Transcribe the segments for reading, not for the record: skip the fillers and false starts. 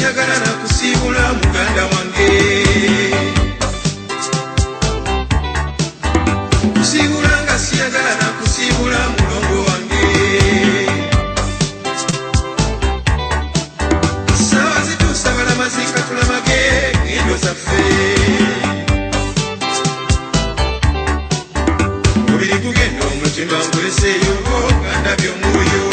siyagala na kusibula muganda wange kusibula nga siyagala na kusibula mulongo wange sawa zitusabala mazika tulamage ngendo zaffe mubiri gugenda omutima nguleseeyo ganda by'omwoyo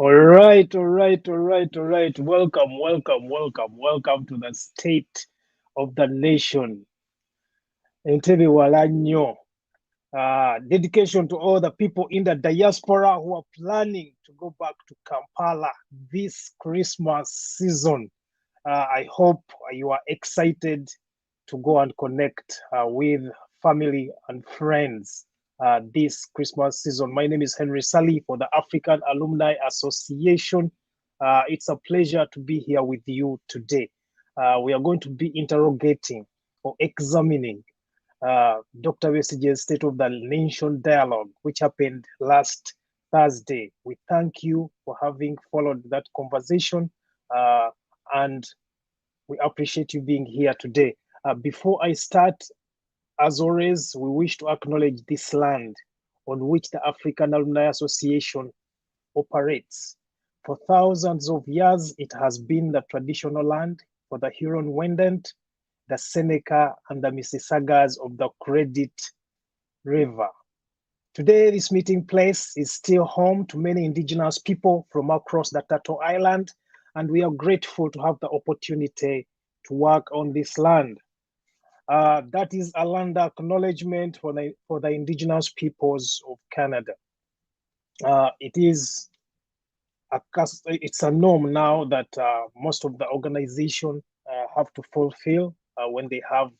All right. Welcome to the state of the nation. Entebbe Walanyo. Dedication to all the people in the diaspora who are planning to go back to Kampala this Christmas season. I hope you are excited to go and connect with family and friends this Christmas season. My name is Henry Sally for the African Alumni Association. It's a pleasure to be here with you today. We are going to be interrogating or examining Dr. Besigye's State of the Nation dialogue, which happened last Thursday. We thank you for having followed that conversation, and we appreciate you being here today. Before I start, as always, we wish to acknowledge this land on which the African Alumni Association operates. For thousands of years, it has been the traditional land for the Huron-Wendat, the Seneca, and the Mississaugas of the Credit River. Today, this meeting place is still home to many indigenous people from across the Turtle Island, and we are grateful to have the opportunity to work on this land. That is a land acknowledgement for the indigenous peoples of Canada. It's a norm now that most of the organization have to fulfill when they have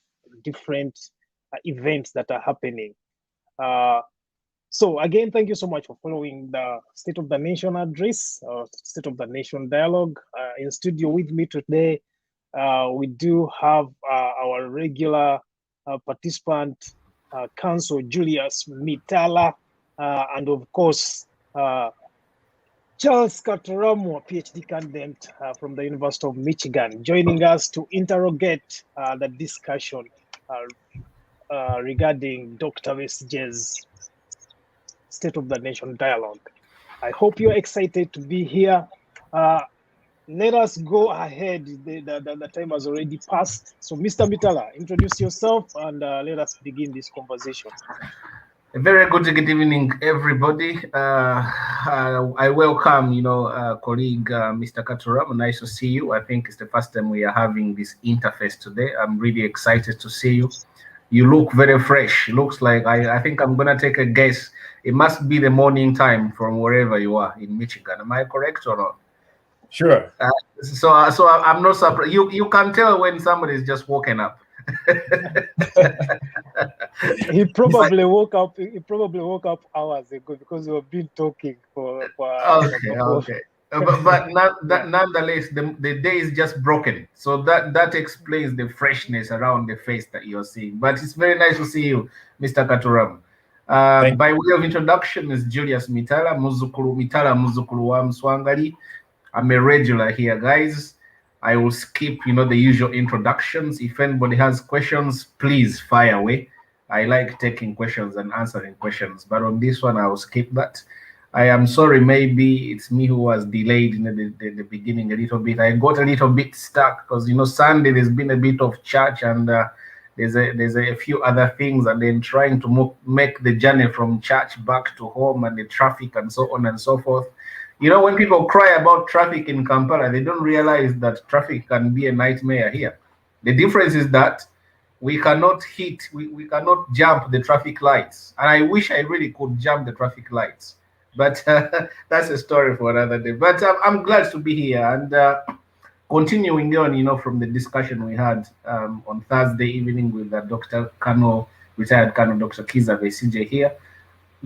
different events that are happening. So again, thank you so much for following the State of the Nation address, State of the Nation dialogue. In studio with me today, we do have our regular participant, Counsel Julius Mitala, and of course, Charles Katuramu, a PhD candidate from the University of Michigan, joining us to interrogate the discussion regarding Dr. Besigye's State of the Nation dialogue. I hope you're excited to be here. Let us go ahead. The time has already passed. So, Mr. Mitala, introduce yourself and let us begin this conversation. A very good evening, everybody. I welcome, colleague Mr. Katuramu. Nice to see you. I think it's the first time we are having this interface today. I'm really excited to see you. You look very fresh. Looks like I think I'm gonna take a guess. It must be the morning time from wherever you are in Michigan. Am I correct or not? Sure. So I'm not surprised. You can tell when somebody is just woken up. He probably woke up. He probably woke up hours ago because we've been talking for okay. But nonetheless, the day is just broken. So that explains the freshness around the face that you're seeing. But it's very nice to see you, Mr. Katuramu. By way of introduction, is Julius Mitala, Muzukulu wa Mswangali. I'm a regular here, guys. I will skip, the usual introductions. If anybody has questions, please fire away. I like taking questions and answering questions, but on this one, I will skip that. I am sorry, maybe it's me who was delayed in the beginning a little bit. I got a little bit stuck because, Sunday there's been a bit of church and there's a few other things, and then trying to make the journey from church back to home and the traffic and so on and so forth. When people cry about traffic in Kampala, they don't realize that traffic can be a nightmare here. The difference is that we cannot we cannot jump the traffic lights. And I wish I really could jump the traffic lights. But that's a story for another day. But I'm glad to be here. And continuing on, from the discussion we had on Thursday evening with Dr. Colonel, retired Colonel Dr. Kizza Besigye here,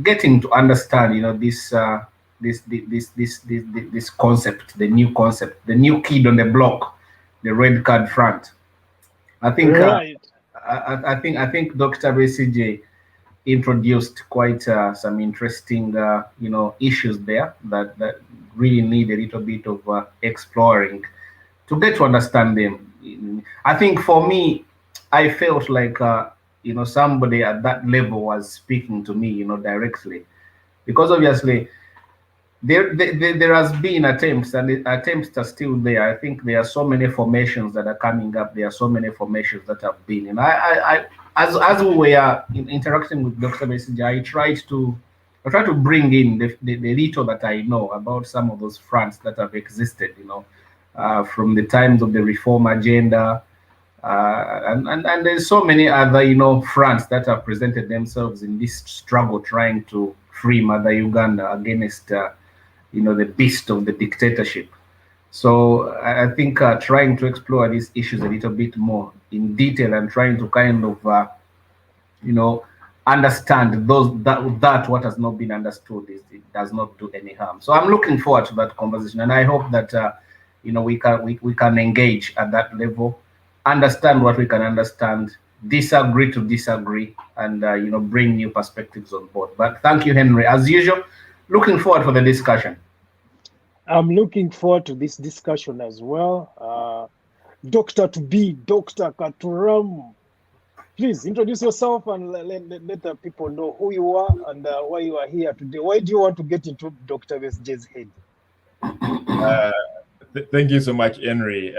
getting to understand, this concept, the new concept, the new kid on the block, the red card front. I think right. I think Dr. Besigye introduced quite some interesting issues there that really need a little bit of exploring to get to understand them. I think for me, I felt like somebody at that level was speaking to me directly, because obviously there has been attempts, and the attempts are still there. I think there are so many formations that are coming up. There are so many formations that have been. And as we were interacting with Dr. Besigye, I tried to bring in the little that I know about some of those fronts that have existed, from the times of the reform agenda, and there's so many other fronts that have presented themselves in this struggle trying to free Mother Uganda against the beast of the dictatorship. So I think trying to explore these issues a little bit more in detail and trying to kind of understand that what has not been understood it does not do any harm. So I'm looking forward to that conversation, and I hope that we can engage at that level, understand what we can understand, disagree to disagree, and bring new perspectives on board. But thank you, Henry, as usual. Looking forward for the discussion. I'm looking forward to this discussion as well. Dr. Katuramu, Please introduce yourself and let the people know who you are and why you are here today. Why do you want to get into Dr. Besigye's head? Thank you so much, Henry,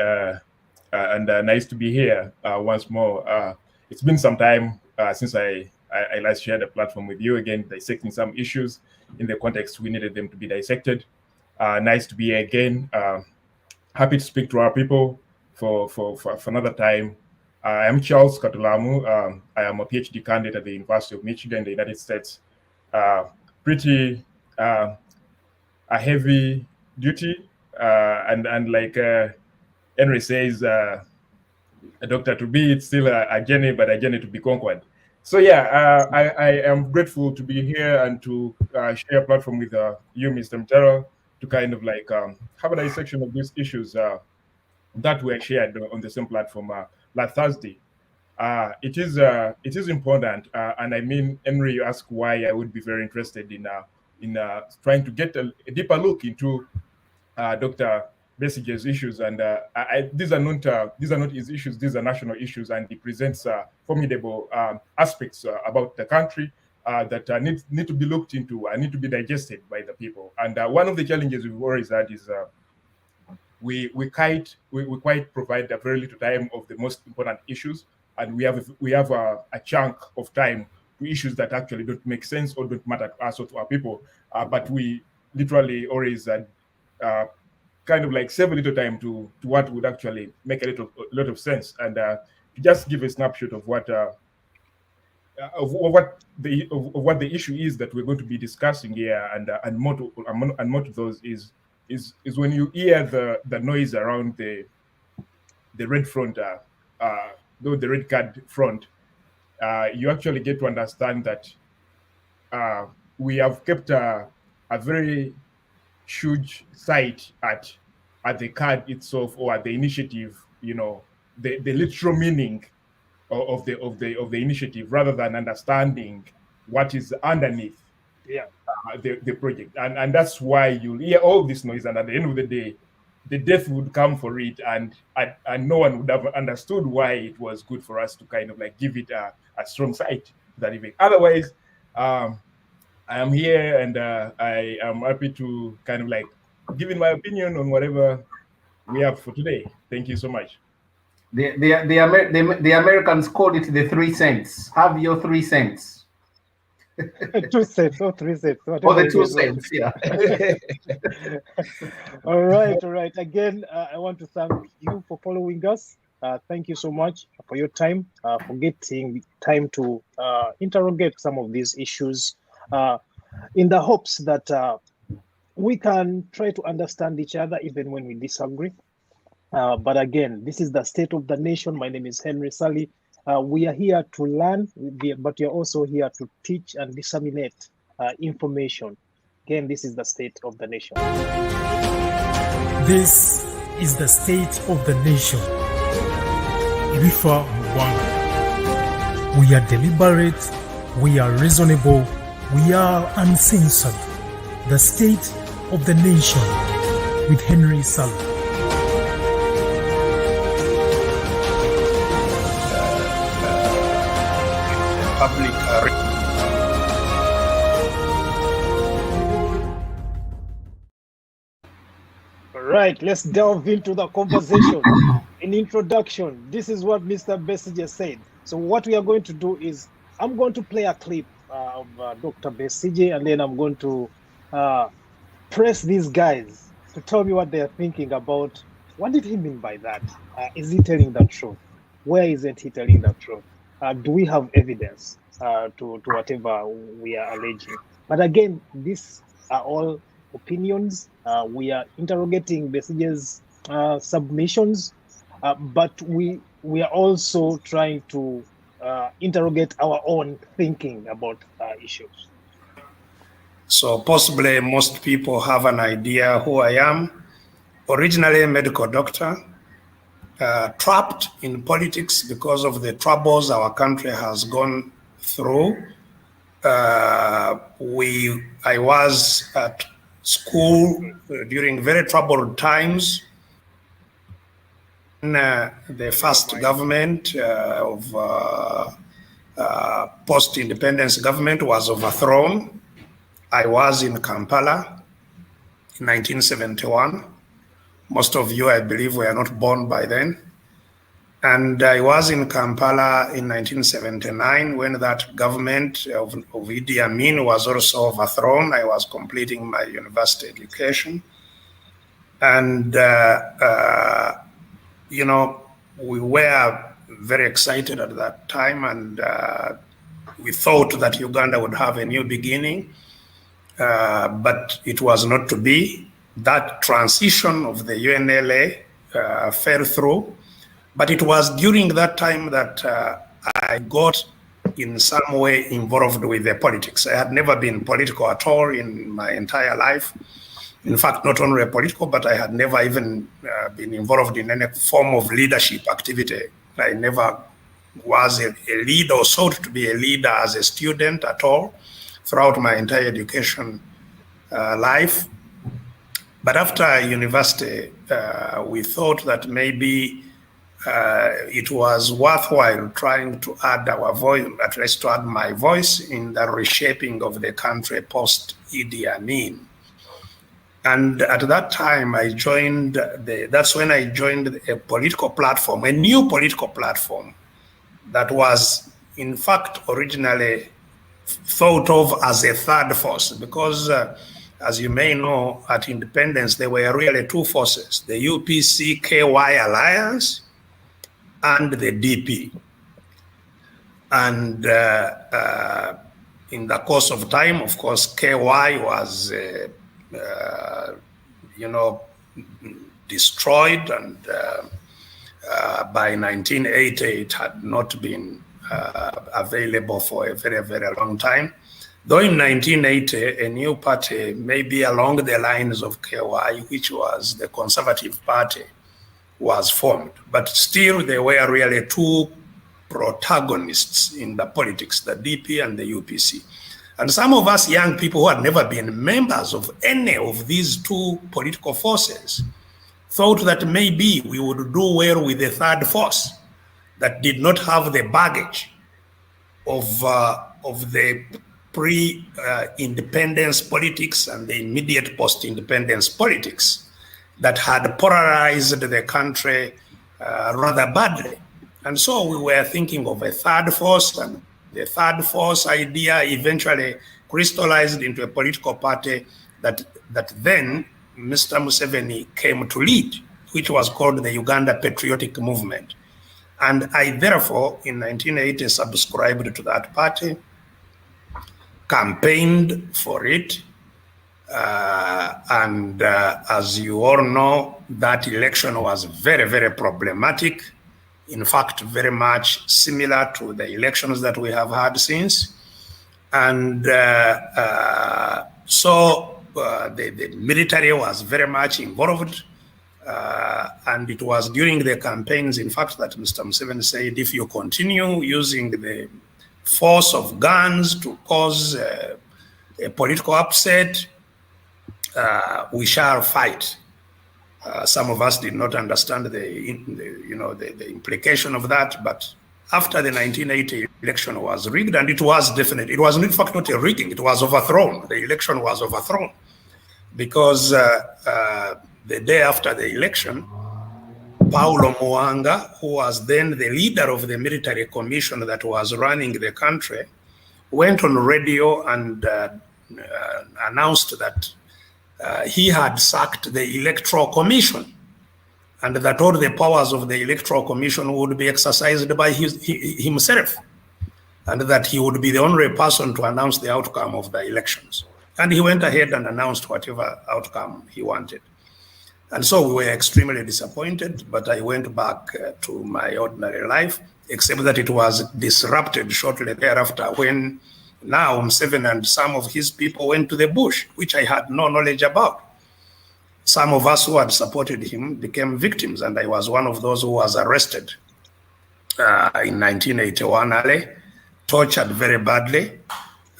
and nice to be here once more. It's been some time since I last shared a platform with you again, dissecting some issues in the context we needed them to be dissected. Nice to be here again. Happy to speak to our people for another time. I am Charles Katuramu. I am a PhD candidate at the University of Michigan in the United States. Pretty a heavy duty, and like Henry says, a doctor to be, it's still a journey, but a journey to be conquered. So yeah, I am grateful to be here and to share a platform with you, Mr. Mitala, to kind of like have a dissection of these issues that were shared on the same platform last Thursday. It is important, and I mean, Henry, you ask why I would be very interested in trying to get a deeper look into Dr. Besigye's issues, and these are not his issues; these are national issues, and he presents formidable aspects about the country that need to be looked into and need to be digested by the people. And one of the challenges we've always had is we quite provide a very little time of the most important issues, and we have a chunk of time to issues that actually don't make sense or don't matter to us or to our people, but we literally always kind of like save a little time to what would actually make a lot of sense. And to just give a snapshot of what the issue is that we're going to be discussing here, and more to those is when you hear the noise around the red front, the red card front, you actually get to understand that we have kept a very huge sight at the card itself, or at the initiative, the literal meaning of the initiative, rather than understanding what is underneath the project. And that's why you'll hear all this noise, and at the end of the day, the death would come for it, and no one would have understood why it was good for us to kind of like give it a strong sight that event. Otherwise, I am here, and I am happy to kind of like give in my opinion on whatever we have for today. Thank you so much. The Americans called it the 3 cents. Have your 3 cents. 2 cents or 3 cents. Or the 2 cents, yeah. All right. Again, I want to thank you for following us. Thank you so much for your time, for getting time to interrogate some of these issues, in the hopes that we can try to understand each other even when we disagree. But again, this is the state of the nation. My name is Henry Sally. We are here to learn, but you're also here to teach and disseminate information. Again, this is the state of the nation. This is the state of the nation. Rifa Mwanga. We are deliberate, we are reasonable, we are uncensored. The state of the nation with Henry Sally. All right, let's delve into the conversation. In introduction, this is what Mr. Besigye said. So what we are going to do is, I'm going to play a clip of Dr. Besigye, and then I'm going to press these guys to tell me what they are thinking about. What did he mean by that? Is he telling the truth? Where isn't he telling the truth? Do we have evidence to whatever we are alleging? But again, these are all opinions. We are interrogating Besigye's submissions, but we are also trying to interrogate our own thinking about issues. So possibly most people have an idea who I am. Originally a medical doctor, trapped in politics because of the troubles our country has gone through. I was at school during very troubled times. The first government of post-independence government was overthrown. I was in Kampala in 1971. Most of you, I believe, were not born by then. And I was in Kampala in 1979 when that government of Idi Amin was also overthrown. I was completing my university education. And, you know, we were very excited at that time, and we thought that Uganda would have a new beginning, but it was not to be. That transition of the UNLA fell through. But it was during that time that I got in some way involved with the politics. I had never been political at all in my entire life. In fact, not only political, but I had never even been involved in any form of leadership activity. I never was a leader or sought to be a leader as a student at all throughout my entire education life. But after university, we thought that maybe it was worthwhile trying to add our voice, at least to add my voice in the reshaping of the country post Idi Amin. And at that time, I joined that's when I joined a political platform, a new political platform that was, in fact, originally thought of as a third force, because as you may know, at independence, there were really two forces, the UPC-KY alliance and the DP. And in the course of time, of course, KY was, you know, destroyed, and by 1980, it had not been available for a very, very long time. Though in 1980, a new party, maybe along the lines of KY, which was the Conservative Party, was formed. But still, there were really two protagonists in the politics, the DP and the UPC. And some of us young people who had never been members of any of these two political forces thought that maybe we would do well with the third force that did not have the baggage of the pre-independence politics and the immediate post-independence politics that had polarized the country rather badly. And so we were thinking of a third force, and the third force idea eventually crystallized into a political party that then Mr. Museveni came to lead, which was called the Uganda Patriotic Movement. And I therefore, in 1980, subscribed to that party, campaigned for it, and as you all know, that election was very, very problematic. In fact, very much similar to the elections that we have had since. And so the military was very much involved. And it was during the campaigns, in fact, that Mr. Museveni said, if you continue using the force of guns to cause a political upset, we shall fight. Some of us did not understand the implication of that, but after the 1980 election was rigged, and it was definite, it was in fact not a rigging, it was overthrown. The election was overthrown because the day after the election, Paulo Muanga, who was then the leader of the military commission that was running the country, went on radio and announced that he had sacked the Electoral Commission, and that all the powers of the Electoral Commission would be exercised by himself, and that he would be the only person to announce the outcome of the elections. And he went ahead and announced whatever outcome he wanted. And so we were extremely disappointed, but I went back to my ordinary life, except that it was disrupted shortly thereafter when now Museveni and some of his people went to the bush, which I had no knowledge about. Some of us who had supported him became victims, and I was one of those who was arrested in 1981 early, tortured very badly,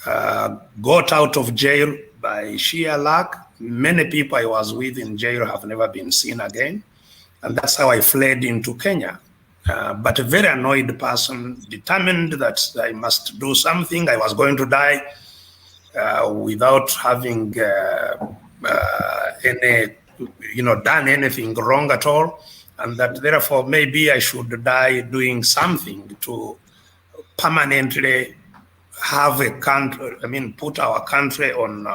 got out of jail by sheer luck. Many people I was with in jail have never been seen again. And that's how I fled into Kenya. but a very annoyed person, determined that I must do something. I was going to die without having done anything wrong at all, and that therefore maybe I should die doing something to permanently have a country. Put our country on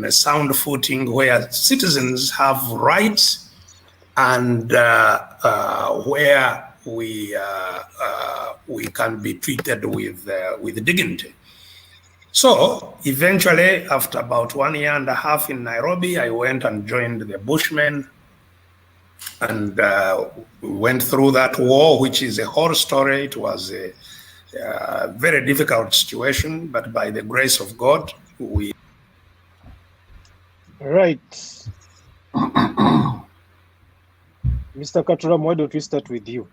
a sound footing where citizens have rights and where we can be treated with dignity. So eventually, after about 1.5 years in Nairobi, I went and joined the Bushmen, and we went through that war, which is a horror story. It was a very difficult situation, but by the grace of God, we. Right. Mr. Katuramu, why don't we start with you?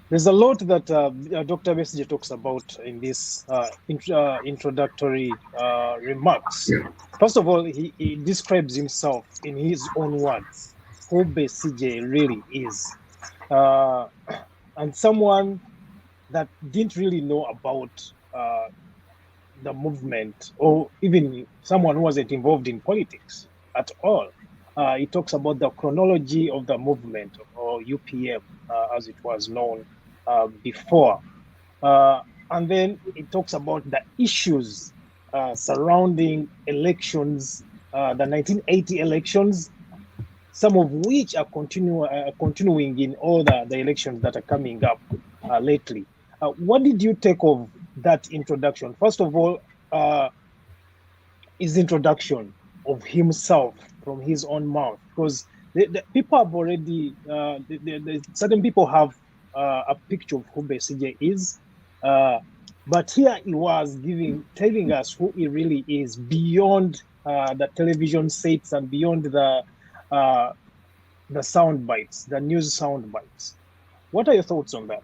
There's a lot that Dr. Besigye talks about in this introductory remarks. Yeah. First of all, he describes himself in his own words, who Besigye really is. And someone that didn't really know about the movement, or even someone who wasn't involved in politics at all. He talks about the chronology of the movement, or UPM, as it was known before. And then he talks about the issues surrounding elections, the 1980 elections, some of which are continuing in all the elections that are coming up lately. What did you take of that introduction? First of all, his introduction of himself from his own mouth, because the people have already, certain people have a picture of who Besigye is, but here he was telling us who he really is beyond the television sets and beyond the sound bites, the news sound bites. What are your thoughts on that?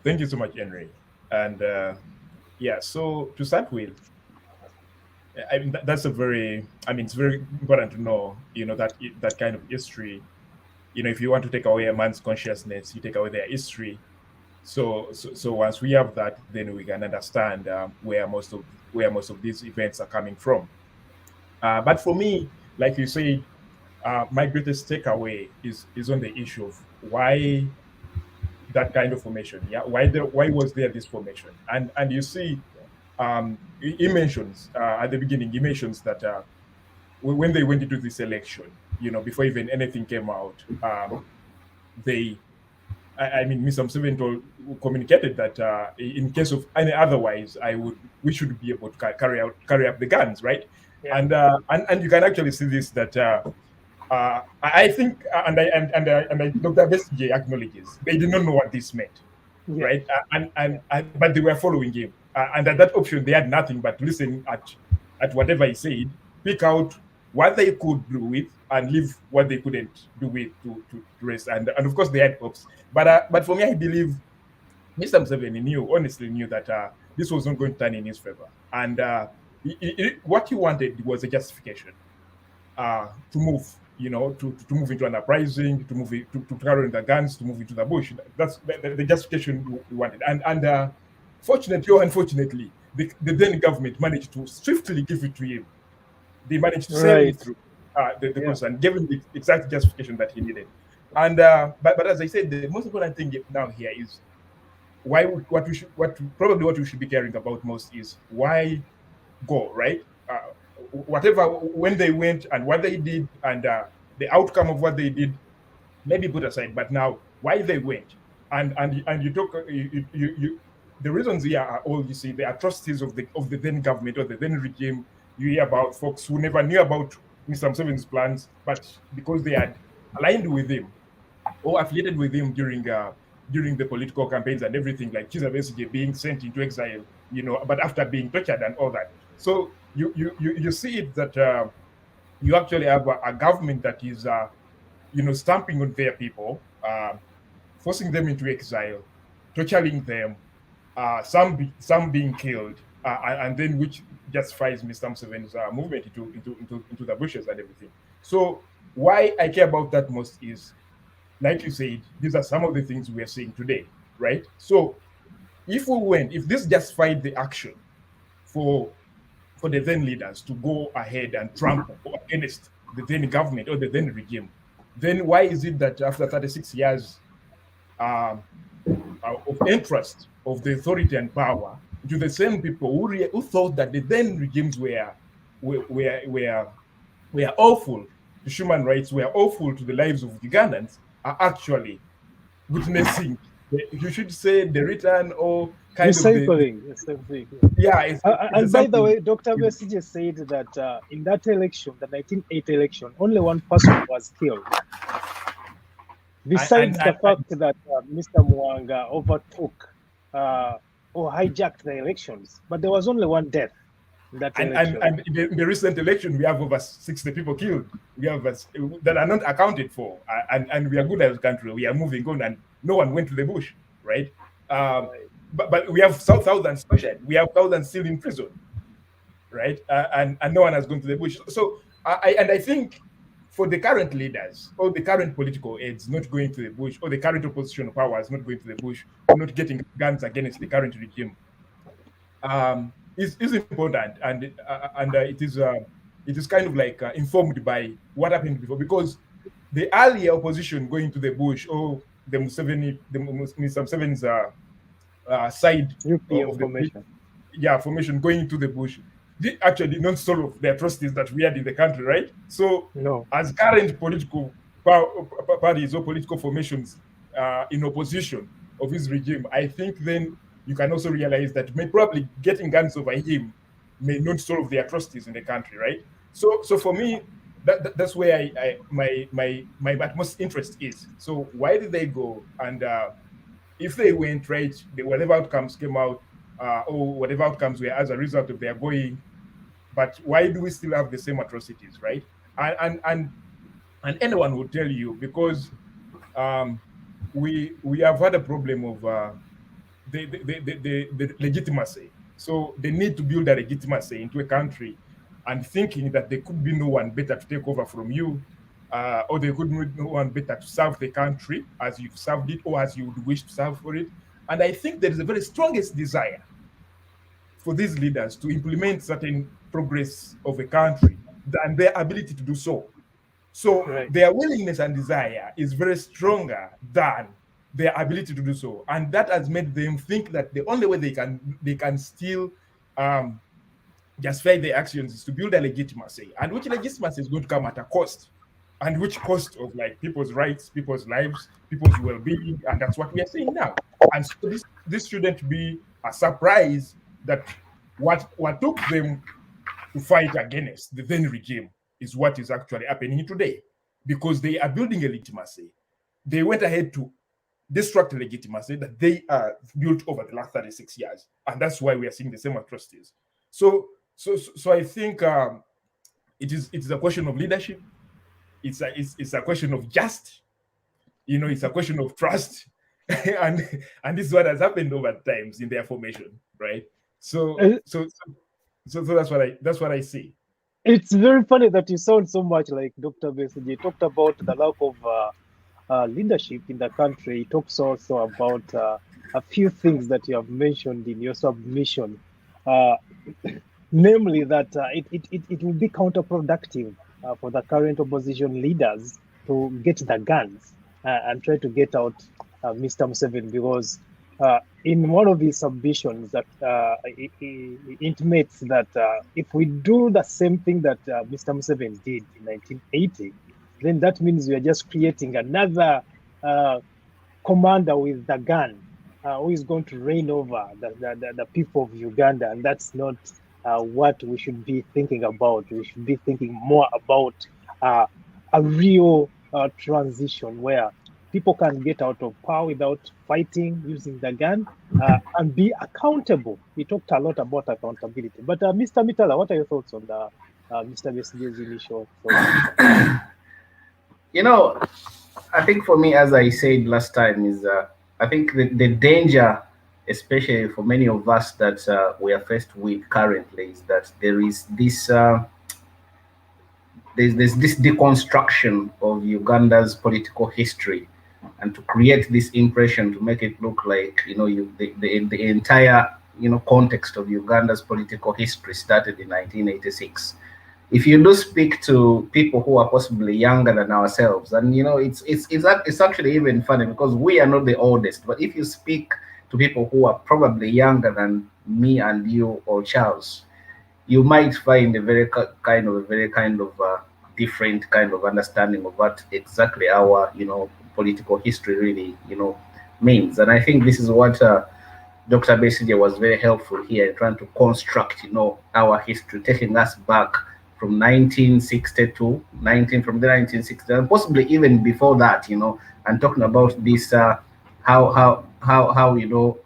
Thank you so much, Henry. And so to start with, that's it's very important to know, that kind of history. If you want to take away a man's consciousness, you take away their history. So once we have that, then we can understand where most of these events are coming from. But for me, like you say, my greatest takeaway is on the issue of why that kind of formation. Yeah, why was there this formation? And you see, he mentions at the beginning. He mentions that when they went into this election, before even anything came out, Mr. Museveni communicated that in case of any otherwise, we should be able to carry up the guns, right? Yeah. And you can actually see this that I think and Dr. Besigye acknowledges they did not know what this meant, yeah. Right? But they were following him, and at that option they had nothing but listen at whatever he said, pick out what they could do with, and leave what they couldn't do with to rest. And of course they had hopes. But for me, I believe Mr. Museveni honestly knew that this was not going to turn in his favor. And what he wanted was a justification to move, to move into an uprising, to move to carry the guns, to move into the bush. That's the justification we wanted. And fortunately or unfortunately, the then government managed to swiftly give it to him. They managed to sell it through the concern, gave him the exact justification that he needed. And but as I said, the most important thing now here is what we should be caring about most is why go, right? When they went and what they did and the outcome of what they did, maybe put aside. But now why they went and you talk the reasons here are all, you see, the atrocities of the then government or the then regime. You hear about folks who never knew about Mr. Museveni's plans, but because they had aligned with him or affiliated with him during the political campaigns and everything, like Kizza Besigye being sent into exile, but after being tortured and all that. So you see it that you actually have a government that is stamping on their people, forcing them into exile, torturing them, some being killed, and then which justifies Mr. Museveni's movement into the bushes and everything. So why I care about that most is, like you said, these are some of the things we are seeing today, right? So if this justified the action for the then leaders to go ahead and trample against the then government or the then regime, then why is it that after 36 years of interest of the authority and power to the same people who thought that the then regimes were awful to human rights, were awful to the lives of Ugandans, are actually witnessing, you should say, the return or kind of the same thing. Yeah. And by the way, Dr. Besigye said that in that election, the 1980 election, only one person was killed. Besides the fact that Mr. Mwanga overtook or hijacked the elections, but there was only one death in that election. And in the recent election, we have over 60 people killed. We have that are not accounted for, and we are good as a country. We are moving on, and no one went to the bush, right? But we have thousands, we have thousands still in prison, right? And no one has gone to the bush. So I think for the current leaders or the current political aides not going to the bush, or the current opposition powers not going to the bush, or not getting guns against the current regime, is important, and it is kind of like informed by what happened before, because the earlier opposition going to the bush, or the Mr. Museveni's side of formation. Formation going into the bush, they actually not solve the atrocities that we had in the country, right? So as current political parties or political formations in opposition of his regime, I think then you can also realize that probably getting guns over him may not solve the atrocities in the country, right? So for me, that's where my utmost interest is. So why did they go? And if they went right, whatever outcomes came out, or whatever outcomes were as a result of their going, but why do we still have the same atrocities, right? And anyone will tell you, because we have had a problem of the legitimacy. So they need to build a legitimacy into a country, and thinking that there could be no one better to take over from you, or there could be no one better to serve the country as you've served it, or as you would wish to serve for it. And I think there is a very strongest desire for these leaders to implement certain progress of a country and their ability to do so. So their willingness and desire is very stronger than their ability to do so, and that has made them think that the only way they can still justify their actions is to build a legitimacy, and which legitimacy is going to come at a cost, and which cost of like people's rights, people's lives, people's well-being, and that's what we are seeing now. And so this shouldn't be a surprise that what took them to fight against the then regime is what is actually happening today, because they are building a legitimacy. They went ahead to destruct the legitimacy that they are built over the last 36 years, and that's why we are seeing the same atrocities. So I think it is a question of leadership. It's a question of it's a question of trust, and this is what has happened over times in their formation, right? So that's what I see. It's very funny that you sound so much like Dr. Besigye. You talked about the lack of leadership in the country. He talks also about a few things that you have mentioned in your submission, namely that it will be counterproductive for the current opposition leaders to get the guns and try to get out Mr. Museveni, because in one of his submissions that he intimates that if we do the same thing that Mr. Museveni did in 1980, then that means we are just creating another commander with the gun who is going to reign over the people of Uganda, and that's not what we should be thinking about. We should be thinking more about a real transition where people can get out of power without fighting, using the gun, and be accountable. We talked a lot about accountability. But Mr. Mitala, what are your thoughts on the Mr. Besigye's initial thoughts? I think for me, as I said last time, is I think the danger, especially for many of us that we are faced with currently, is that there is this there's this deconstruction of Uganda's political history and to create this impression, to make it look like, you know, the entire, you know, context of Uganda's political history started in 1986. If you do speak to people who are possibly younger than ourselves, and you know, it's actually even funny because we are not the oldest, but if you speak to people who are probably younger than me and you or Charles, you might find a very kind of different kind of understanding of what exactly our, you know, political history really, you know, means. And I think this is what Dr. Besigye was very helpful here in trying to construct, you know, our history, taking us back from 1962, from the 1960s, and possibly even before that, you know, and talking about this, how you know,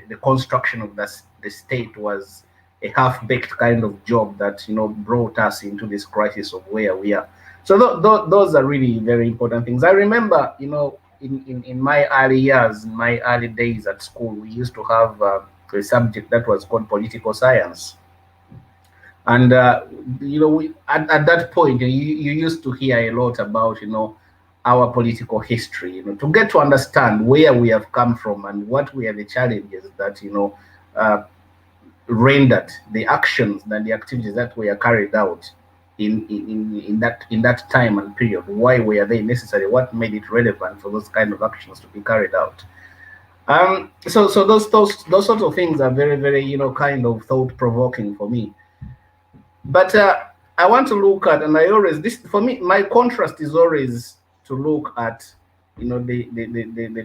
the construction of the state was a half-baked kind of job that, you know, brought us into this crisis of where we are. So those are really very important things. I remember, you know, in my early years, in my early days at school, we used to have a subject that was called political science. And, you know, at that point, you used to hear a lot about, you know, our political history, you know, to get to understand where we have come from and what were the challenges that, you know, rendered the actions and the activities that were carried out in that time and period. Why were they necessary? What made it relevant for those kind of actions to be carried out? So those sorts of things are very, very, you know, kind of thought-provoking for me. But I want to look at, and I always, this for me, my contrast is always to look at, you know, the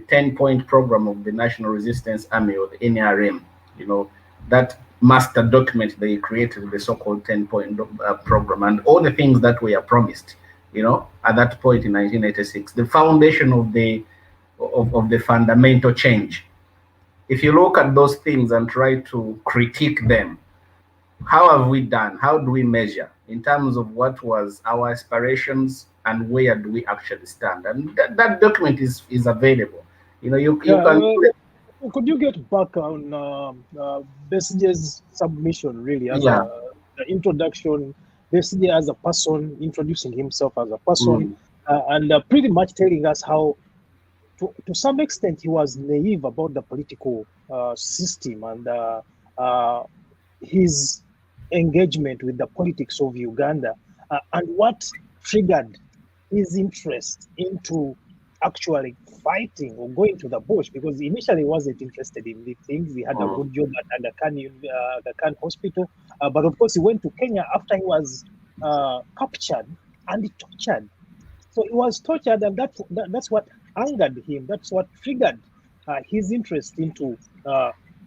10-point program of the National Resistance Army, or the NRM, you know, that master document they created, the so-called 10-point program, and all the things that were promised, you know, at that point in 1986, the foundation of the fundamental change. If you look at those things and try to critique them, how have we done? How do we measure in terms of what was our aspirations and where do we actually stand? And that document is available. You know, you can. Could you get back on Besigye's submission, really, as Yeah. the introduction, Besigye as a person, introducing himself as a person, and pretty much telling us how, to some extent, he was naive about the political system and his engagement with the politics of Uganda, and what triggered his interest into actually fighting or going to the bush, because initially he wasn't interested in these things. He had a good job at Aga Khan Hospital, but of course he went to Kenya after he was captured and tortured. So he was tortured, and that's what angered him. That's what triggered his interest into,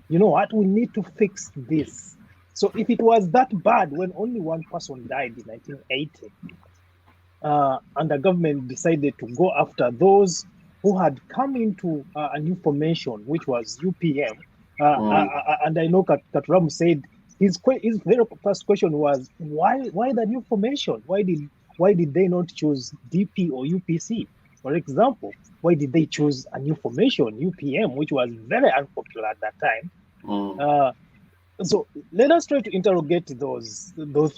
you know what, we need to fix this. So if it was that bad when only one person died in 1980, and the government decided to go after those who had come into a new formation, which was UPM, and I know Katuramu said his very first question was, why the new formation? Why did they not choose DP or UPC, for example? Why did they choose a new formation, UPM, which was very unpopular at that time? So let us try to interrogate those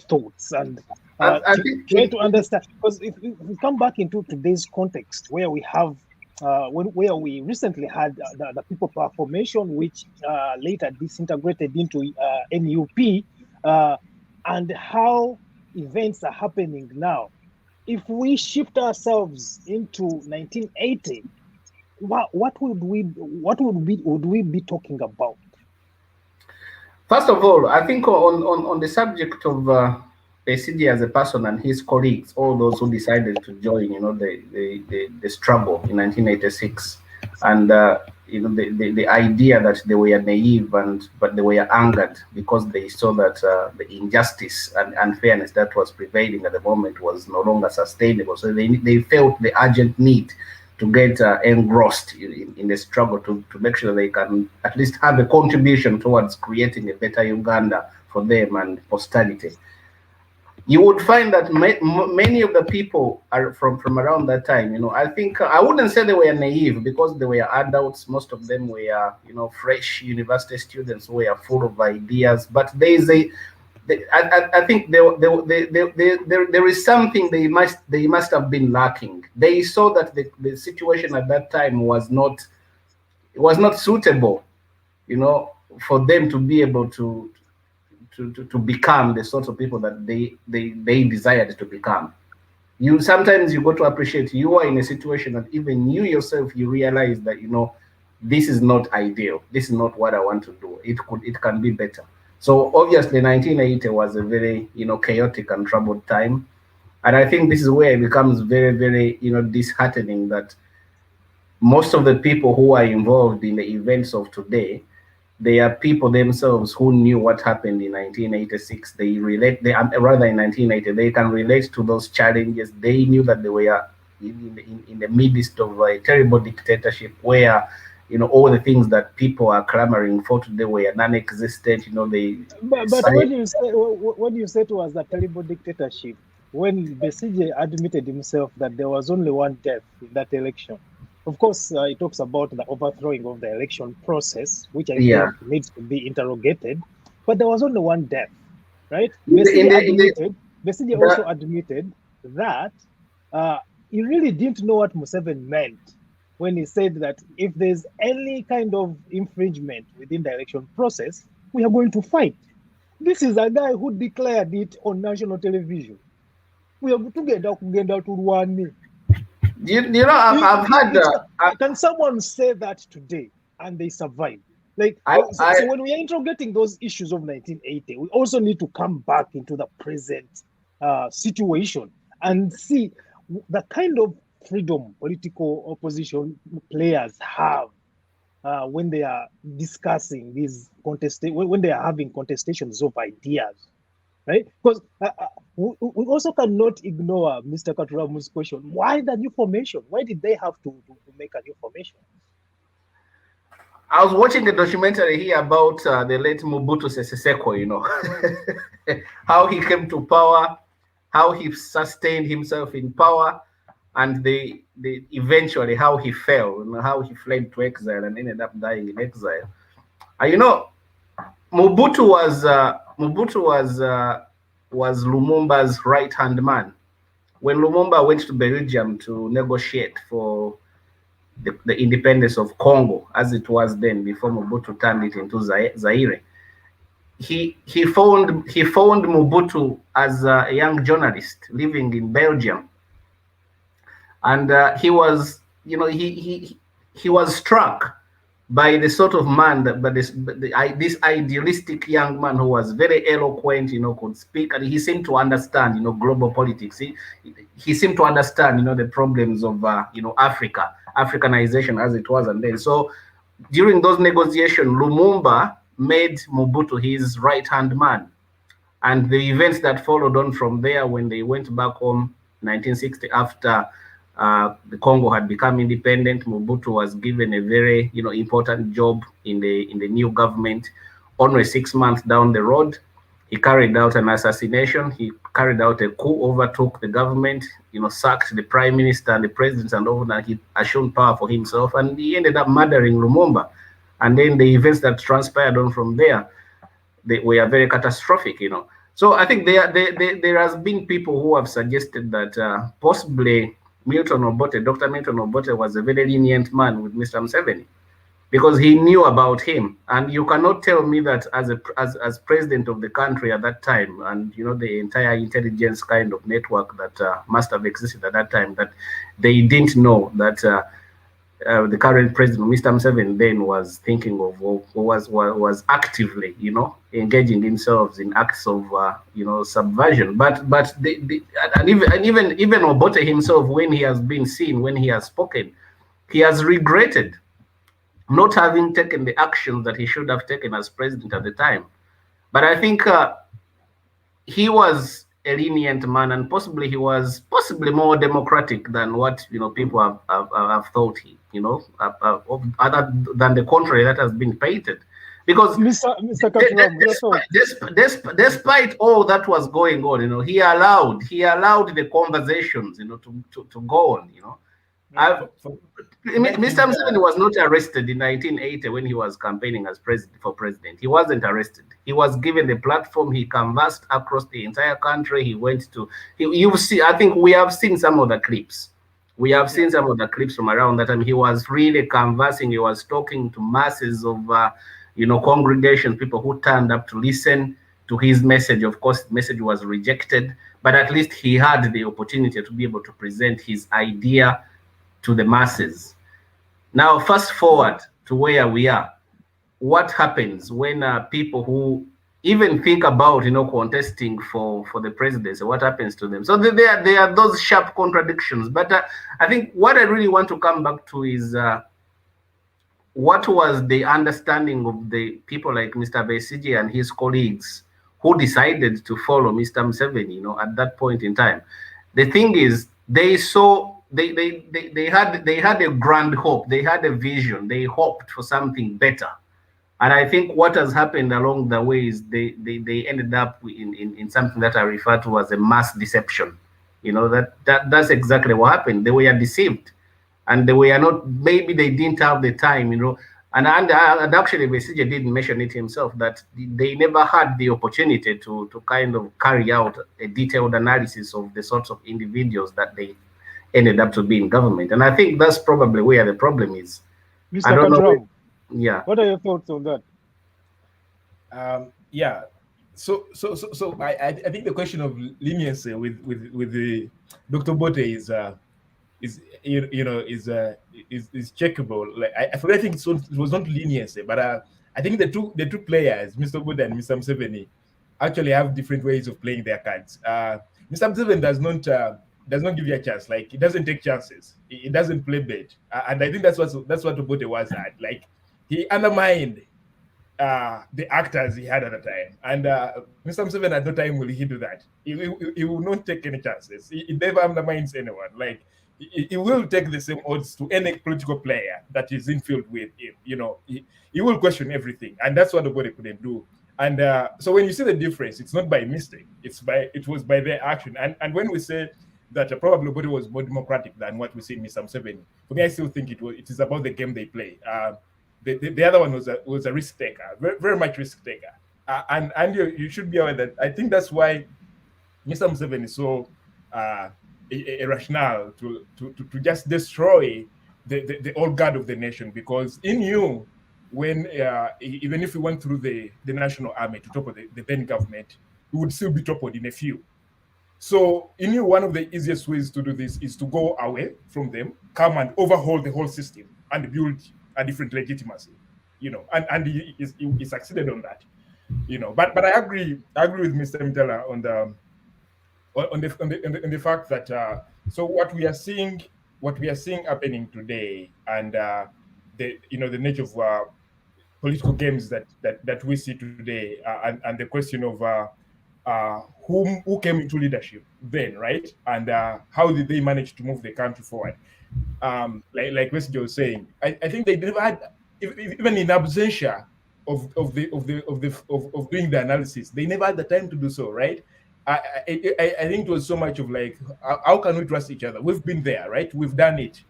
thoughts and try to understand, because if we come back into today's context, where we have where we recently had the People Power Formation, which later disintegrated into NUP, and how events are happening now. If we shift ourselves into 1980, what would we be talking about? First of all, I think on the subject of Besigye as a person and his colleagues, all those who decided to join, you know, the struggle in 1986, and you know, the idea that they were naive but they were angered because they saw that the injustice and unfairness that was prevailing at the moment was no longer sustainable. So they felt the urgent need to get engrossed in the struggle to make sure they can at least have a contribution towards creating a better Uganda for them and posterity. You would find that many of the people are from around that time. You know, I think I wouldn't say they were naive because they were adults. Most of them were, you know, fresh university students who were full of ideas. But there is I think there is something they must have been lacking. They saw that the situation at that time was not suitable, for them to be able to become the sorts of people that they desired to become. Sometimes you got to appreciate you are in a situation that even you yourself, you realize that this is not ideal. This is not what I want to do. It can be better. So obviously 1980 was a very chaotic and troubled time. And I think this is where it becomes very, very disheartening that most of the people who are involved in the events of today, they are people themselves who knew what happened in 1986. Rather in 1980, they can relate to those challenges. They knew that they were in the midst of a terrible dictatorship where all the things that people are clamoring for today were non-existent. But when you say it was a terrible dictatorship, when Besigye admitted himself that there was only one death in that election, of course, he talks about the overthrowing of the election process, which I think needs to be interrogated. But there was only one death, right? Besigye also admitted that he really didn't know what Museveni meant when he said that if there's any kind of infringement within the election process, we are going to fight. This is a guy who declared it on national television. We are together to one. I've had. Can someone say that today and they survive? So when we are interrogating those issues of 1980, we also need to come back into the present situation and see the kind of freedom political opposition players have when they are discussing these when they are having contestations of ideas, right? Because we also cannot ignore Mr. Katuramu's question. Why the new formation? Why did they have to make a new formation? I was watching a documentary here about the late Mobutu Sese Seko, how he came to power, how he sustained himself in power, and eventually how he fell, how he fled to exile and ended up dying in exile. Mobutu was Lumumba's right-hand man. When Lumumba went to Belgium to negotiate for the independence of Congo, as it was then before Mobutu turned it into Zaire, he found Mobutu as a young journalist living in Belgium. And he was struck by the sort of man this idealistic young man who was very eloquent, could speak, and he seemed to understand, global politics. He seemed to understand, the problems of, Africa, Africanization as it was. And then, so during those negotiations, Lumumba made Mobutu his right-hand man. And the events that followed on from there, when they went back home, 1960, after the Congo had become independent, Mobutu was given a very, important job in the new government. Only 6 months down the road, he carried out an assassination. He carried out a coup, overtook the government, sacked the prime minister and the president, and over that he assumed power for himself, and he ended up murdering Lumumba. And then the events that transpired on from there, they were very catastrophic, So I think there has been people who have suggested that possibly Dr. Milton Obote was a very lenient man with Mr. Museveni because he knew about him. And you cannot tell me that as president of the country at that time, and the entire intelligence kind of network that must have existed at that time, that they didn't know that the current president, Mr. Museveni, then was thinking of, or was actively, engaging himself in acts of, subversion. But even Obote himself, when he has been seen, when he has spoken, he has regretted not having taken the actions that he should have taken as president at the time. But I think he was a lenient man, and possibly he was more democratic than what people have thought other than the contrary that has been painted. Because despite all that was going on, he allowed the conversations, to go on, Mr. Museveni was not arrested in 1980 when he was campaigning as for president. He wasn't arrested. He was given the platform. He canvassed across the entire country. He went to. You see, I think we have seen some of the clips. We have seen some of the clips from around that time. He was really canvassing. He was talking to masses of, congregations, people who turned up to listen to his message. Of course, the message was rejected, but at least he had the opportunity to be able to present his idea to the masses. Now, fast forward to where we are. What happens when people who even think about, contesting for the presidency, what happens to them? So there are those sharp contradictions. But I think what I really want to come back to is what was the understanding of the people like Mr. Besigye and his colleagues who decided to follow Mr. Museveni, at that point in time. The thing is, they saw. They had a grand hope. They had a vision. They hoped for something better. And I think what has happened along the way is they ended up in something that I refer to as a mass deception. That's exactly what happened. They were deceived. And they were not, maybe they didn't have the time, And actually, Besigye didn't mention it himself, that they never had the opportunity to kind of carry out a detailed analysis of the sorts of individuals that they ended up to be in government. And I think that's probably where the problem is. Mr. I don't know. Yeah. What are your thoughts on that? So I think the question of leniency with the Dr. Bote is checkable. Like I think it was not leniency, but I think the two players, Mr. Bote and Mr. Museveni, actually have different ways of playing their cards. Mr. Museveni does not give you a chance. Like, he doesn't take chances. He doesn't play bait. And I think that's what Obote was at. Like, he undermined the actors he had at the time. And Mr. Museveni at no time will he do that. He will not take any chances. He never undermines anyone. Like, he will take the same odds to any political player that is in field with him. He will question everything. And that's what Obote couldn't do. And so when you see the difference, it's not by mistake. It was by their action. And when we say that probably Obote was more democratic than what we see in Mr. Museveni, for me, I still think it is about the game they play. The other one was a risk taker, very, very much risk taker. And you should be aware that I think that's why Mr. Museveni is so a rationale to just destroy the old guard of the nation, because he knew when even if he went through the national army to topple the then government, he would still be toppled in a few. So he knew one of the easiest ways to do this is to go away from them, come and overhaul the whole system and build a different legitimacy, and he succeeded on that, But I agree with Mr. Mitala on the fact that so what we are seeing happening today, and the nature of political games that we see today, and the question of who came into leadership then, right? And how did they manage to move the country forward? Like Besigye was saying, I think they never had, even in absentia of doing the analysis, they never had the time to do so, right? I think it was so much of like, how can we trust each other? We've been there, right? We've done it.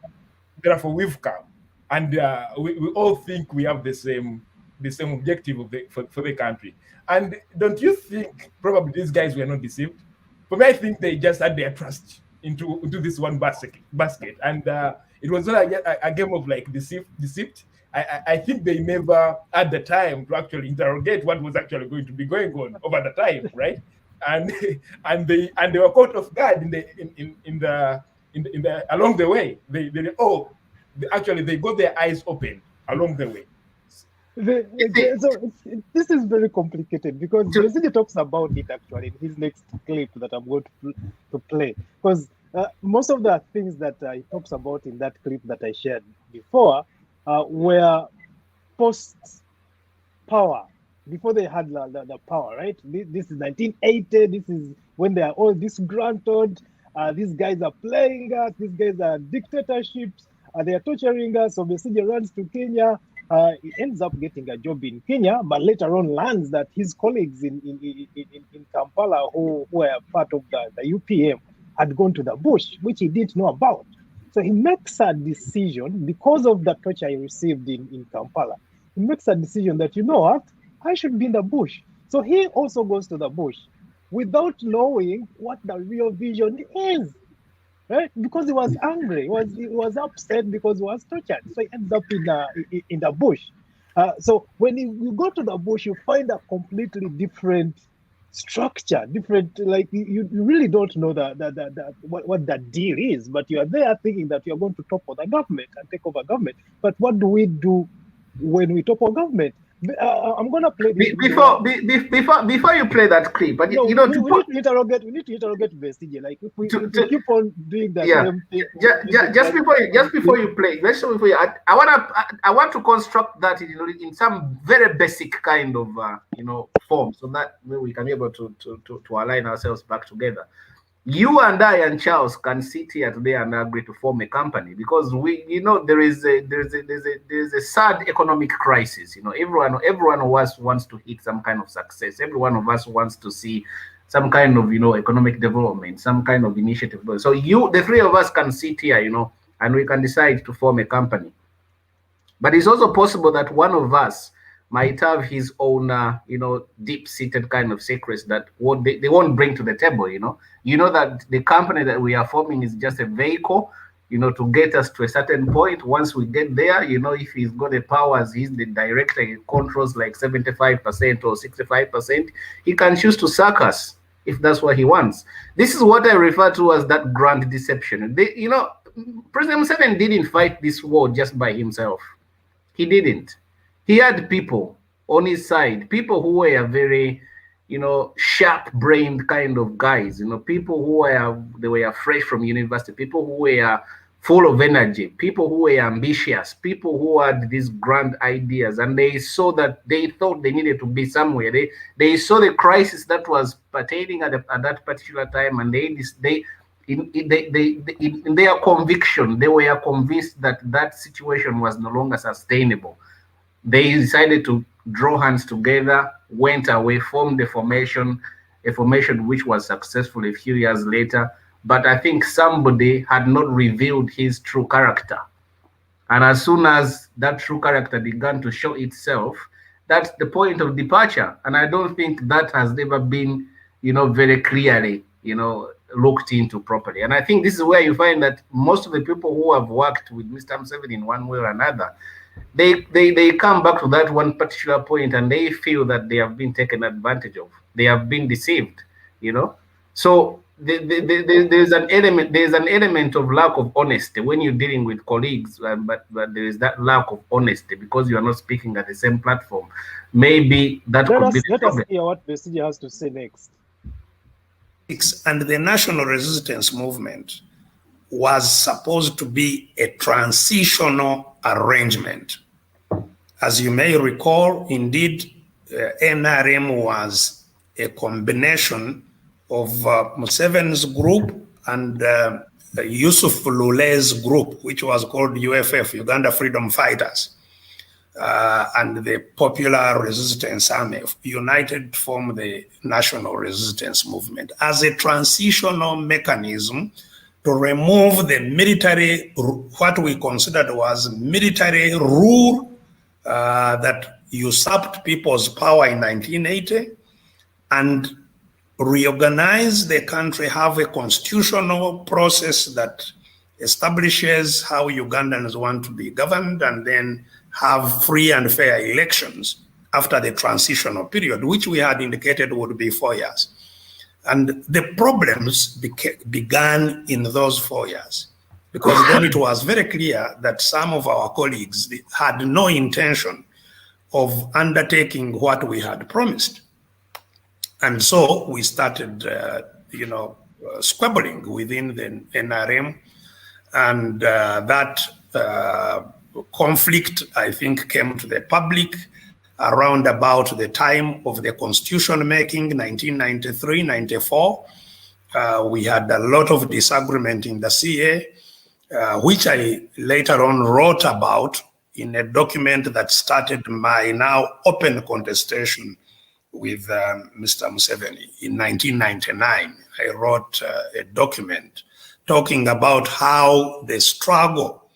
Therefore, we've come, and we all think we have the same objective for the country. And don't you think probably these guys were not deceived? For me, I think they just had their trust into this one basket, and it was not a game of like deceit. I think they never had the time to actually interrogate what was actually going to be going on over the time, right? And they were caught off guard in the along the way. They got their eyes open along the way. This is very complicated, because Besigye talks about it actually in his next clip that I'm going to play. Because most of the things that he talks about in that clip that I shared before were post-power, before they had the power, right? This is 1980. This is when they are all disgruntled. These guys are playing us. These guys are dictatorships. They are torturing us. So Besigye runs to Kenya. He ends up getting a job in Kenya, but later on learns that his colleagues in Kampala, who were part of the UPM, had gone to the bush, which he didn't know about. So he makes a decision because of the torture he received in Kampala. He makes a decision that, you know what, I should be in the bush. So he also goes to the bush without knowing what the real vision is, right? Because he was angry, he was upset because he was tortured. So he ends up in the bush. So when you go to the bush, you find a completely different structure, different, like you really don't know what the deal is, but you are there thinking that you're going to topple the government and take over government. But what do we do when we topple government? I'm gonna play this before you play that clip, but no, you know, we need to interrogate Besigye. Like if we keep on doing the yeah, same thing. Just before you play, I want to construct that in some very basic kind of form, so that we can be able to align ourselves back together. You and I and Charles can sit here today and agree to form a company because there is a sad economic crisis. Everyone of us wants to hit some kind of success. Every one of us wants to see some kind of economic development, some kind of initiative. So the three of us can sit here, and we can decide to form a company. But it's also possible that one of us might have his own, deep-seated kind of secrets that they won't bring to the table. That the company that we are forming is just a vehicle, to get us to a certain point. Once we get there, if he's got the powers, he's the director, he controls like 75% or 65%, he can choose to sack us if that's what he wants. This is what I refer to as that grand deception. President Museveni didn't fight this war just by himself. He didn't. He had people on his side, people who were very, sharp-brained kind of guys, people who were fresh from university, people who were full of energy, people who were ambitious, people who had these grand ideas, and they saw that they thought they needed to be somewhere. They saw the crisis that was pertaining at that particular time, and in their conviction, they were convinced that that situation was no longer sustainable. They decided to draw hands together, went away, formed a formation which was successful a few years later. But I think somebody had not revealed his true character. And as soon as that true character began to show itself, that's the point of departure. And I don't think that has ever been, very clearly, looked into properly. And I think this is where you find that most of the people who have worked with Mr. Museveni in one way or another, they come back to that one particular point and they feel that they have been taken advantage of. They have been deceived, So there's an element of lack of honesty when you're dealing with colleagues, but there is that lack of honesty because you are not speaking at the same platform. Maybe that could be the problem. Let us hear what Besigye has to say next. And the national resistance movement was supposed to be a transitional arrangement. As you may recall, indeed, NRM was a combination of Museveni's group and Yusuf Lule's group, which was called UFF, Uganda Freedom Fighters, and the Popular Resistance Army, united form the National Resistance Movement as a transitional mechanism to remove the military, what we considered was military rule that usurped people's power in 1980, and reorganize the country, have a constitutional process that establishes how Ugandans want to be governed, and then have free and fair elections after the transitional period, which we had indicated would be 4 years. And the problems began in those 4 years, because then it was very clear that some of our colleagues had no intention of undertaking what we had promised. And so we started, squabbling within the NRM, and that conflict, I think, came to the public around about the time of the constitution making, 1993-94. We had a lot of disagreement in the CA, which I later on wrote about in a document that started my now open contestation with Mr. Museveni in 1999. I wrote a document talking about how the struggle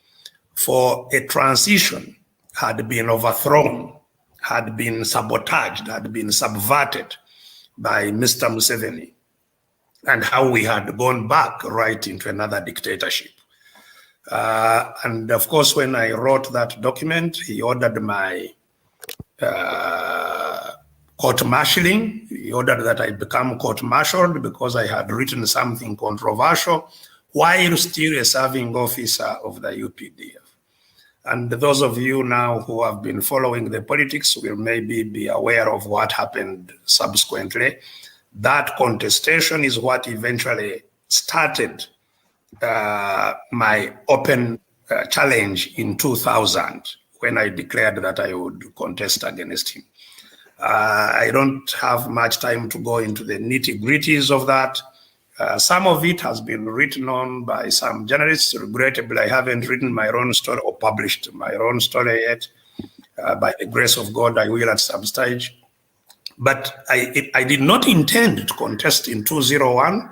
for a transition had been overthrown, had been sabotaged, had been subverted by Mr. Museveni, and how we had gone back right into another dictatorship. And of course, when I wrote that document, he ordered my court-martialing. He ordered that I become court-martialed because I had written something controversial while still a serving officer of the UPDF. And those of you now who have been following the politics will maybe be aware of what happened subsequently. That contestation is what eventually started my open challenge in 2000 when I declared that I would contest against him. I don't have much time to go into the nitty-gritties of that. Some of it has been written on by some journalists. Regrettably, I haven't written my own story or published my own story yet. By the grace of God, I will at some stage. But I did not intend to contest in 2001.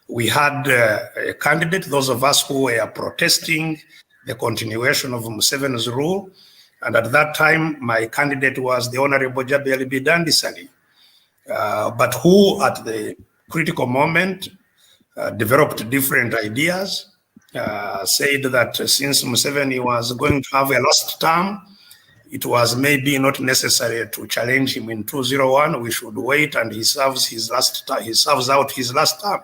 We had a candidate, those of us who were protesting the continuation of Museveni's rule. And at that time, my candidate was the Honorable Jabeli Bidandisali, but who at the critical moment developed different ideas, said that since Museveni was going to have a last term, it was maybe not necessary to challenge him in 2001. We should wait and he serves out his last term.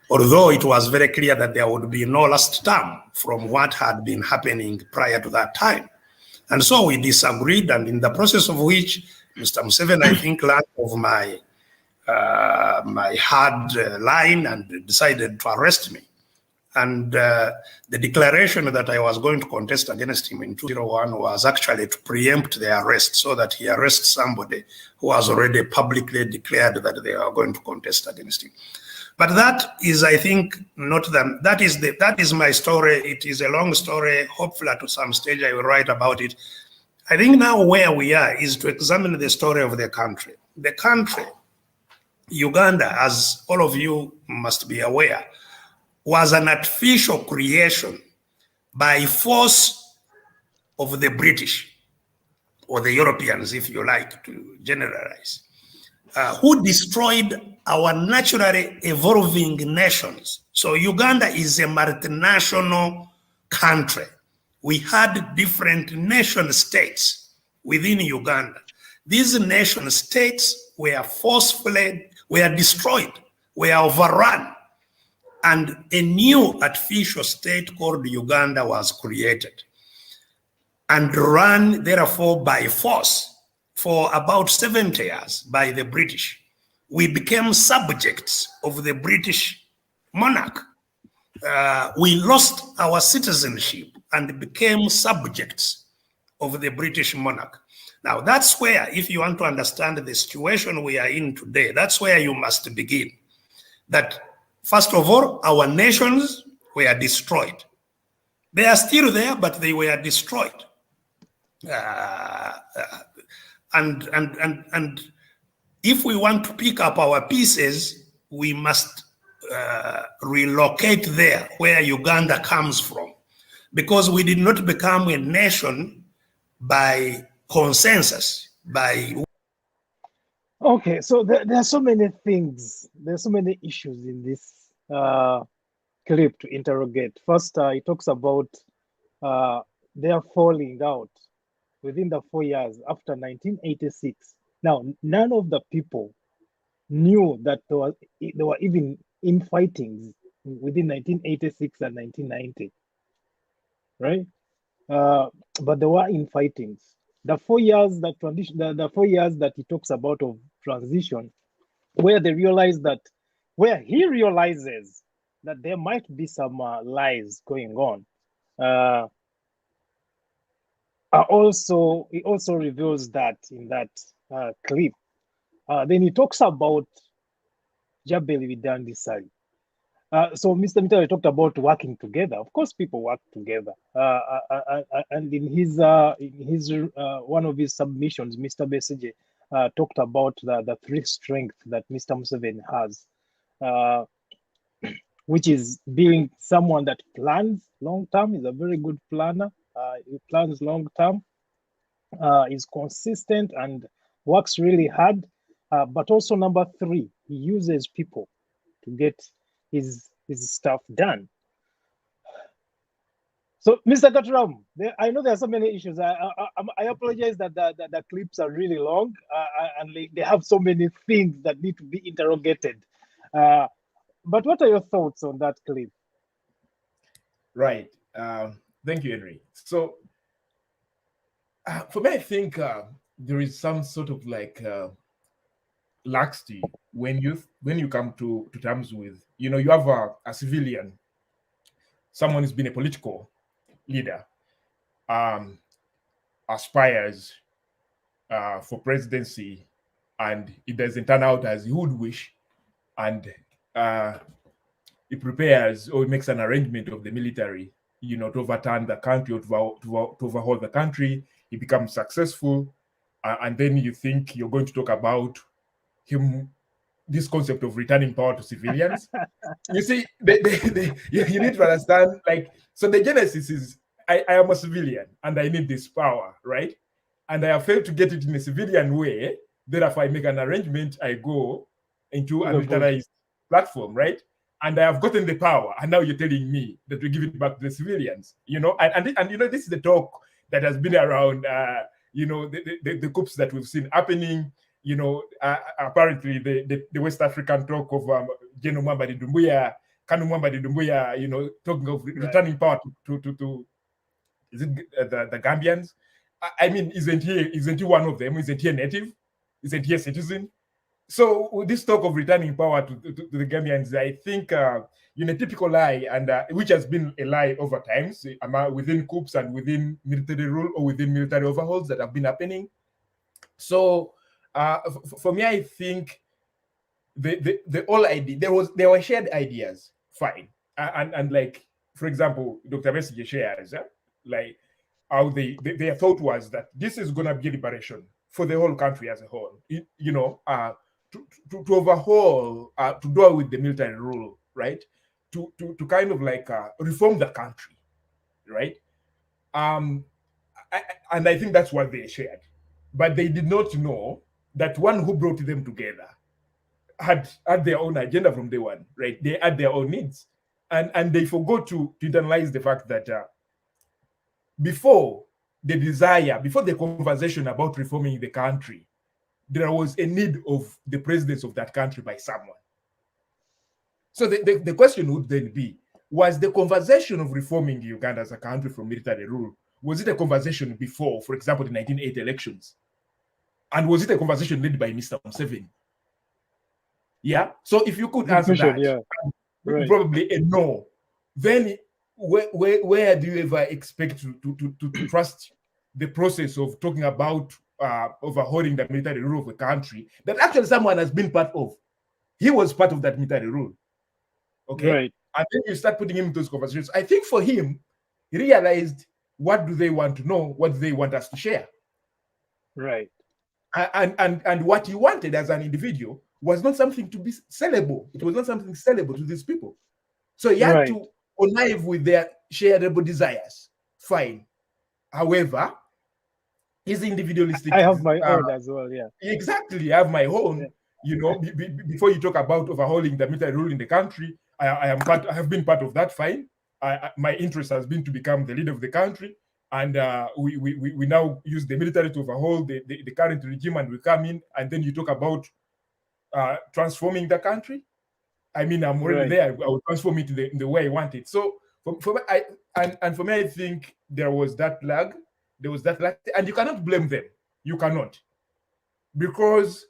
Although it was very clear that there would be no last term from what had been happening prior to that time. And so we disagreed, and in the process of which Mr. Museveni, I think, learned of my hard line and decided to arrest me. And the declaration that I was going to contest against him in 2001 was actually to preempt the arrest so that he arrests somebody who has already publicly declared that they are going to contest against him. But that is, I think, not them. That is my story. It is a long story. Hopefully, to some stage, I will write about it. I think now where we are is to examine the story of the country. The country, Uganda, as all of you must be aware, was an artificial creation by force of the British, or the Europeans, if you like to generalize, who destroyed our naturally evolving nations. So Uganda is a multinational country. We had different nation states within Uganda. These nation states were forcefully, were destroyed, were overrun, and a new artificial state called Uganda was created and run, therefore, by force for about 70 years by the British. We became subjects of the British monarch. We lost our citizenship and became subjects of the British monarch. Now, that's where, if you want to understand the situation we are in today, that's where you must begin. That, first of all, our nations were destroyed. They are still there, but they were destroyed. And if we want to pick up our pieces, we must relocate there where Uganda comes from, because we did not become a nation by consensus, by... Okay, so there are so many things, there are so many issues in this clip to interrogate. First, it talks about their falling out within the 4 years after 1986. Now, none of the people knew that there were even infightings within 1986 and 1990, right? But there were infightings. The 4 years that the 4 years that he talks about of transition, where they realize that, where he realizes that there might be some lies going on. He also reveals that in that clip. Then he talks about Jabeli Bidandisali. So Mr. Mitala talked about working together. Of course, people work together. And in his one of his submissions, Mr. Besigye talked about the three strengths that Mr. Museveni has. which is being someone that plans long term. Is a very good planner. He plans long term. Is consistent and works really hard. But also number 3, he uses people to get his stuff done. So, Mr. Katuramu, I know there are so many issues. I apologize that the clips are really long and they have so many things that need to be interrogated. But what are your thoughts on that clip? Right. Thank you, Henry. So, for me, I think there is some sort of like laxity when you come to terms with, you have a civilian, someone who's been a political leader, aspires for presidency, and it doesn't turn out as he would wish, and he prepares or he makes an arrangement of the military, to overturn the country or to overhaul the country. He becomes successful, and then you think you're going to talk about this concept of returning power to civilians. You see, you need to understand, so the genesis is, I am a civilian and I need this power, right? And I have failed to get it in a civilian way. Therefore, I make an arrangement, I go into a militarized platform, right? And I have gotten the power, and now you're telling me that we give it back to the civilians, and this is the talk that has been around, the coups that we've seen happening. Apparently the West African talk of General Mwambadi Doumbouya, Kanu Mwambadi Doumbouya, talking of returning power to is it the Gambians? I mean, isn't he one of them? Isn't he a native? Isn't he a citizen? So with this talk of returning power to the Gambians, I think typical lie, and which has been a lie over time, within coups and within military rule or within military overhauls that have been happening. So for me, I think the whole idea, there were shared ideas, fine, and like, for example, Dr. Besigye shares like how their thought was that this is going to be liberation for the whole country as a whole, to overhaul, to do with the military rule, right? To kind of like reform the country, right? And I think that's what they shared, but they did not know that one who brought them together had their own agenda from day one, right? They had their own needs, and they forgot to internalize the fact that before the conversation about reforming the country, there was a need of the presidency of that country by someone. So the question would then be, was the conversation of reforming Uganda as a country from military rule, was it a conversation before, for example, the 1980 elections? And was it a conversation led by Mr. Museveni? Yeah. So if you could answer that, probably a no, then where do you ever expect to trust the process of talking about overhauling the military rule of the country that actually someone has been part of? He was part of that military rule. Okay. Right. And then you start putting him in those conversations. I think for him, he realized, what do they want to know? What do they want us to share? Right. And what he wanted as an individual was not something to be sellable. It was not something sellable to these people. So he had to connive with their shareable desires. Fine. However, his individualistic. I have my own as well. Yeah. Exactly. I have my own. Before you talk about overhauling the military rule in the country, I have been part of that. Fine. My interest has been to become the leader of the country. And we now use the military to overhaul the current regime, and we come in, and then you talk about transforming the country. I mean, I'm already there. I will transform it in the way I want it. So for me, I think there was that lag. There was that lag, and you cannot blame them. You cannot, because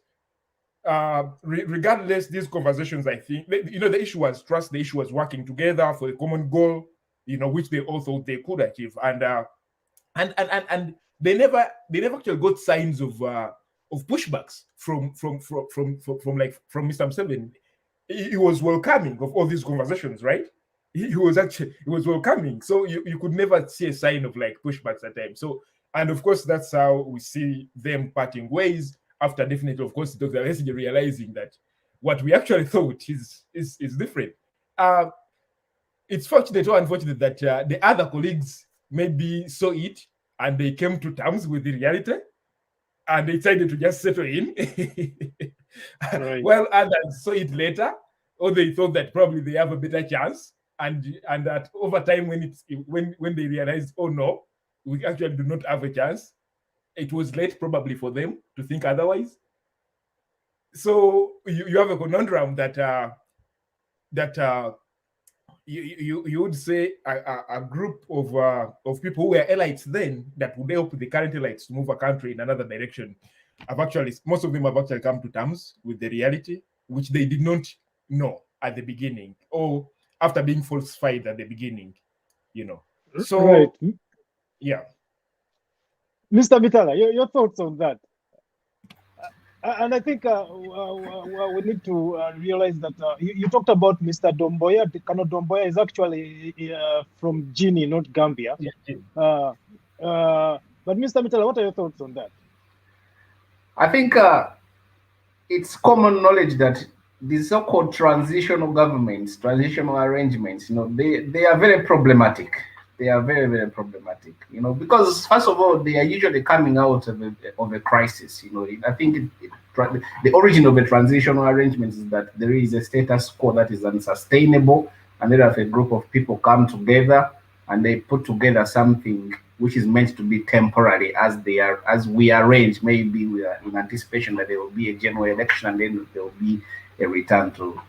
regardless, these conversations, I think, the issue was trust. The issue was working together for a common goal, which they all thought they could achieve, and they never actually got signs of pushbacks from Mr. Museveni. He was welcoming of all these conversations, right? He was welcoming, so you could never see a sign of like pushbacks at times. So, and of course, that's how we see them parting ways after, definitely, of course, Dr. Besigye realizing that what we actually thought is different. it's fortunate or unfortunate that the other colleagues maybe saw it and they came to terms with the reality and they decided to just settle in. Right. While others saw it later, or they thought that probably they have a better chance, and that over time when they realized, oh no, we actually do not have a chance, it was late probably for them to think otherwise. So you have a conundrum that you would say a group of people who were elites then that would help the current elites to move a country in another direction most of them have actually come to terms with the reality, which they did not know at the beginning, or after being falsified at the beginning, So, right. Yeah. Mr. Mitala, your thoughts on that? And I think we need to realize that you talked about Mr. Domboya. Kano Domboya is actually from Guinea, not Gambia. Yeah. But Mr. Mitala, what are your thoughts on that? I think it's common knowledge that the so-called transitional governments, transitional arrangements, they are very problematic. They are very, very problematic, because first of all, they are usually coming out of a crisis. I think the origin of a transitional arrangement is that there is a status quo that is unsustainable, and then a group of people come together and they put together something which is meant to be temporary as we arrange. Maybe we are in anticipation that there will be a general election and then there will be a return to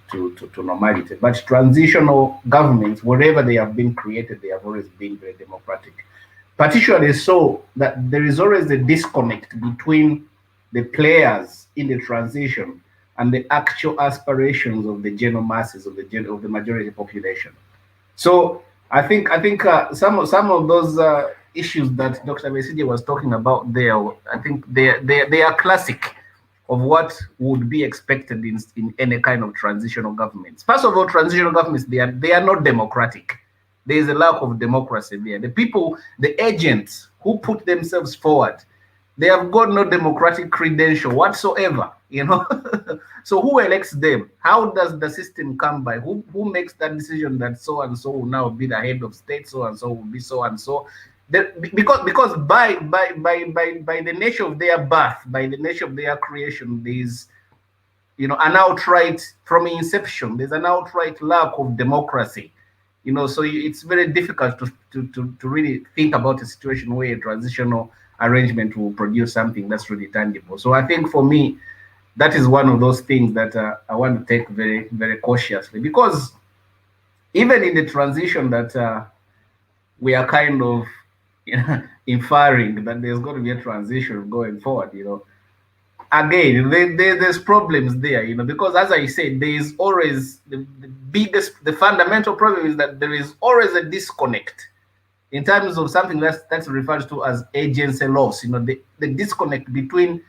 normality. But transitional governments, wherever they have been created, they have always been very democratic. Particularly so that there is always a disconnect between the players in the transition and the actual aspirations of the general masses of the majority population. So I think some of those issues that Dr. Besigye was talking about there, I think they are classic of what would be expected in any kind of transitional governments. First of all, transitional governments, they are not democratic. There is a lack of democracy there. The people, the agents who put themselves forward, they have got no democratic credential whatsoever, So who elects them? How does the system come by? Who makes that decision that so and so will now be the head of state, so and so will be so and so? Because by the nature of their birth, by the nature of their creation, there's an outright, from inception, there's an outright lack of democracy. So it's very difficult to really think about a situation where a transitional arrangement will produce something that's really tangible. So I think for me, that is one of those things that I want to take very, very cautiously, because even in the transition that we are kind of inferring that there's going to be a transition going forward, again, there's problems there, because as I said, there is always the fundamental problem is that there is always a disconnect in terms of something that's referred to as agency loss. The disconnect between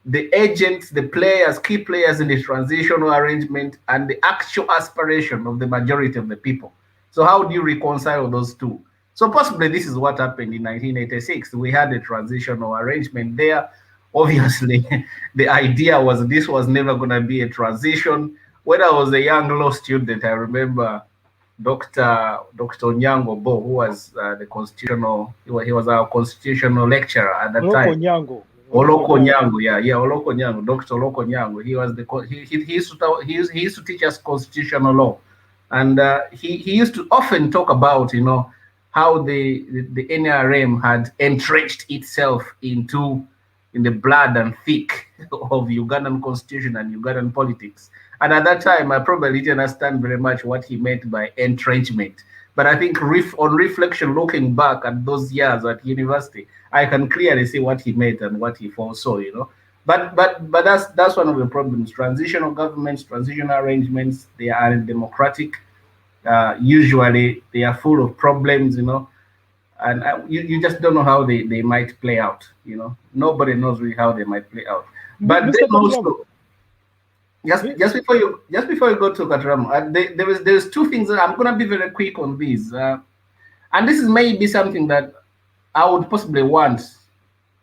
the agents, the players, key players in the transitional arrangement, and the actual aspiration of the majority of the people. So how do you reconcile those two? So possibly this is what happened in 1986. We had a transitional arrangement there. Obviously, the idea was this was never going to be a transition. When I was a young law student, I remember Dr. Nyango Bo, who was he was our constitutional lecturer at that time. Oloko Nyango, Oloko Nyango, Dr. Oloko Nyango. He was he used to teach us constitutional law, and he used to often talk about how the NRM had entrenched itself in the blood and thick of Ugandan constitution and Ugandan politics. And at that time, I probably didn't understand very much what he meant by entrenchment. But I think on reflection, looking back at those years at university, I can clearly see what he meant and what he foresaw, But that's one of the problems. Transitional governments, transitional arrangements, they are undemocratic. Usually they are full of problems, and you just don't know how they might play out, Nobody knows really how they might play out. But then also, just before you go to Katuramu, there's two things that I'm going to be very quick on these, and this is maybe something that I would possibly want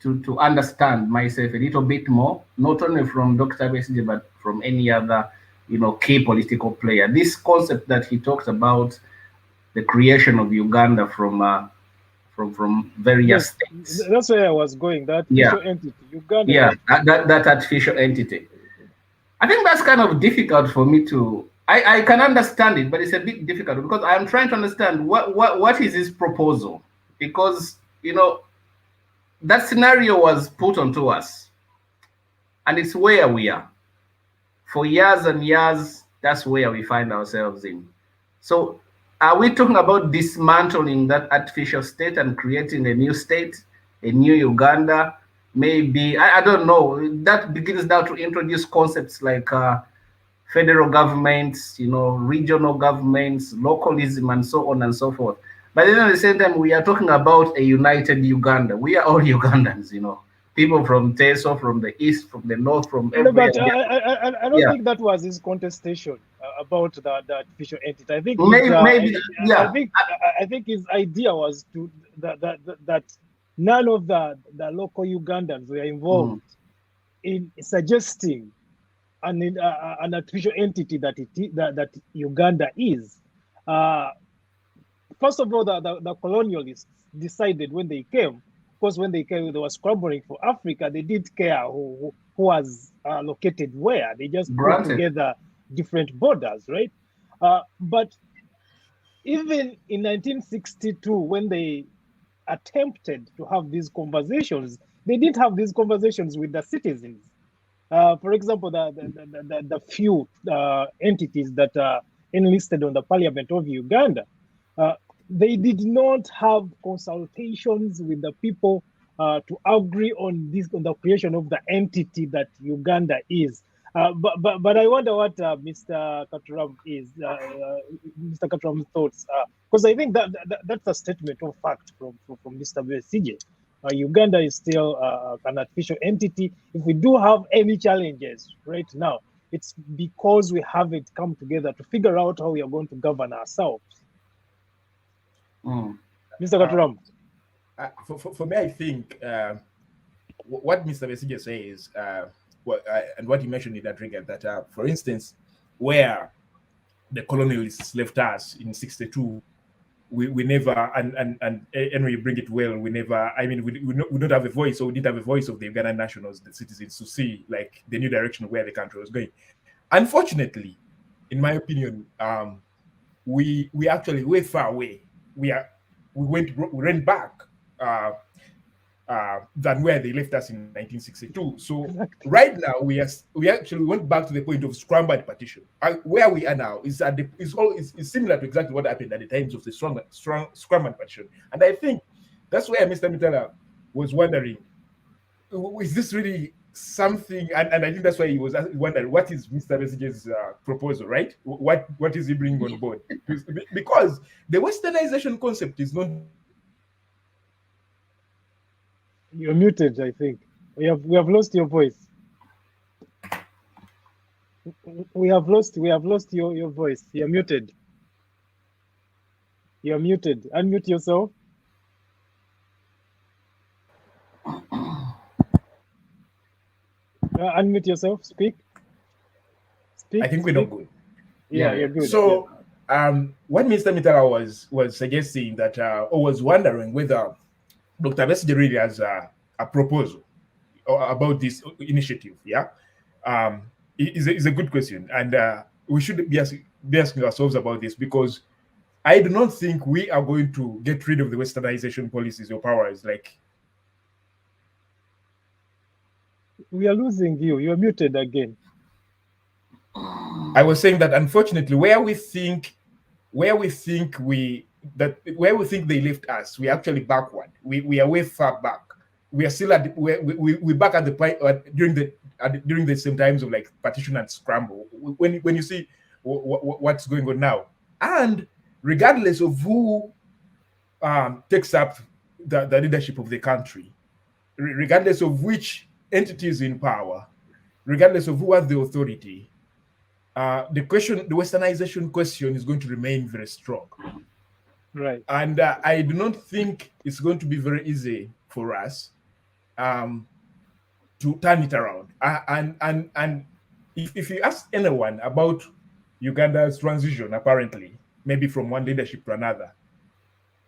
to understand myself a little bit more, not only from Dr. Besigye, but from any other key political player. This concept that he talked about the creation of Uganda from various states. That's where I was going. That artificial entity, Uganda. Yeah, that artificial entity. I think that's kind of difficult for me to. I can understand it, but it's a bit difficult because I'm trying to understand what is his proposal, because that scenario was put onto us, and it's where we are. For years and years, that's where we find ourselves in. So are we talking about dismantling that artificial state and creating a new state, a new Uganda? Maybe, I don't know. That begins now to introduce concepts like federal governments, regional governments, localism, and so on and so forth. But then at the same time, we are talking about a united Uganda. We are all Ugandans, people from Teso, from the east, from the north, from everywhere. But I don't think that was his contestation about the artificial entity. I think I think his idea was to that none of the local Ugandans were involved in suggesting an artificial entity that Uganda is. First of all, the colonialists decided when they came. Of course, when they came, they were scrambling for Africa. They didn't care who was located where. They just put together different borders, right? But even in 1962, when they attempted to have these conversations, they didn't have these conversations with the citizens. For example, the few entities that are enlisted on the Parliament of Uganda, they did not have consultations with the people to agree on the creation of the entity that Uganda is. But I wonder what Mr. Katuramu Mr. Katuramu's thoughts are, because I think that's a statement of fact from Mr. Besigye. Uganda is still an artificial entity. If we do have any challenges right now, it's because we haven't come together to figure out how we are going to govern ourselves. Mr. Katuramu. For me, I think what Mr. Besigye says, and what he mentioned in that regard, that for instance, where the colonialists left us in '62, we never, and we bring it well, we never, we don't have a voice, or we didn't have a voice of the Ugandan nationals, the citizens, to see like the new direction of where the country was going. Unfortunately, in my opinion, we actually way far away. We ran back than where they left us in 1962. So right now we actually went back to the point of scrambled partition. Where we are now is similar to exactly what happened at the times of the scrambled partition. And I think that's where Mr. Mitala was wondering, is this really something? And I think that's why he was wondering, what is Mr. Besigye's proposal, right? What is he bringing on board? Because the westernization concept is not. You're muted, I think. We have lost your voice. We have lost your voice. You're muted. You're muted. Unmute yourself. Unmute yourself. Speak. I think we're not good. Yeah, you're good. So, what Mr. Mitala was suggesting that, or was wondering whether Dr. Besigye really has a proposal about this initiative. Yeah, is a good question, and we should be asking ourselves about this, because I do not think we are going to get rid of the westernization policies or powers. Like, we are losing you. You're muted again. I was saying that unfortunately, where we think they left us, we're actually backward. We are way far back. We are still at we're back at the point during the same times of like partition and scramble. When you see what's going on now, and regardless of who takes up the leadership of the country, regardless of which entity is in power, regardless of who has the authority, the westernization question is going to remain very strong. Right. And I do not think it's going to be very easy for us to turn it around. And if you ask anyone about Uganda's transition, apparently, maybe from one leadership to another.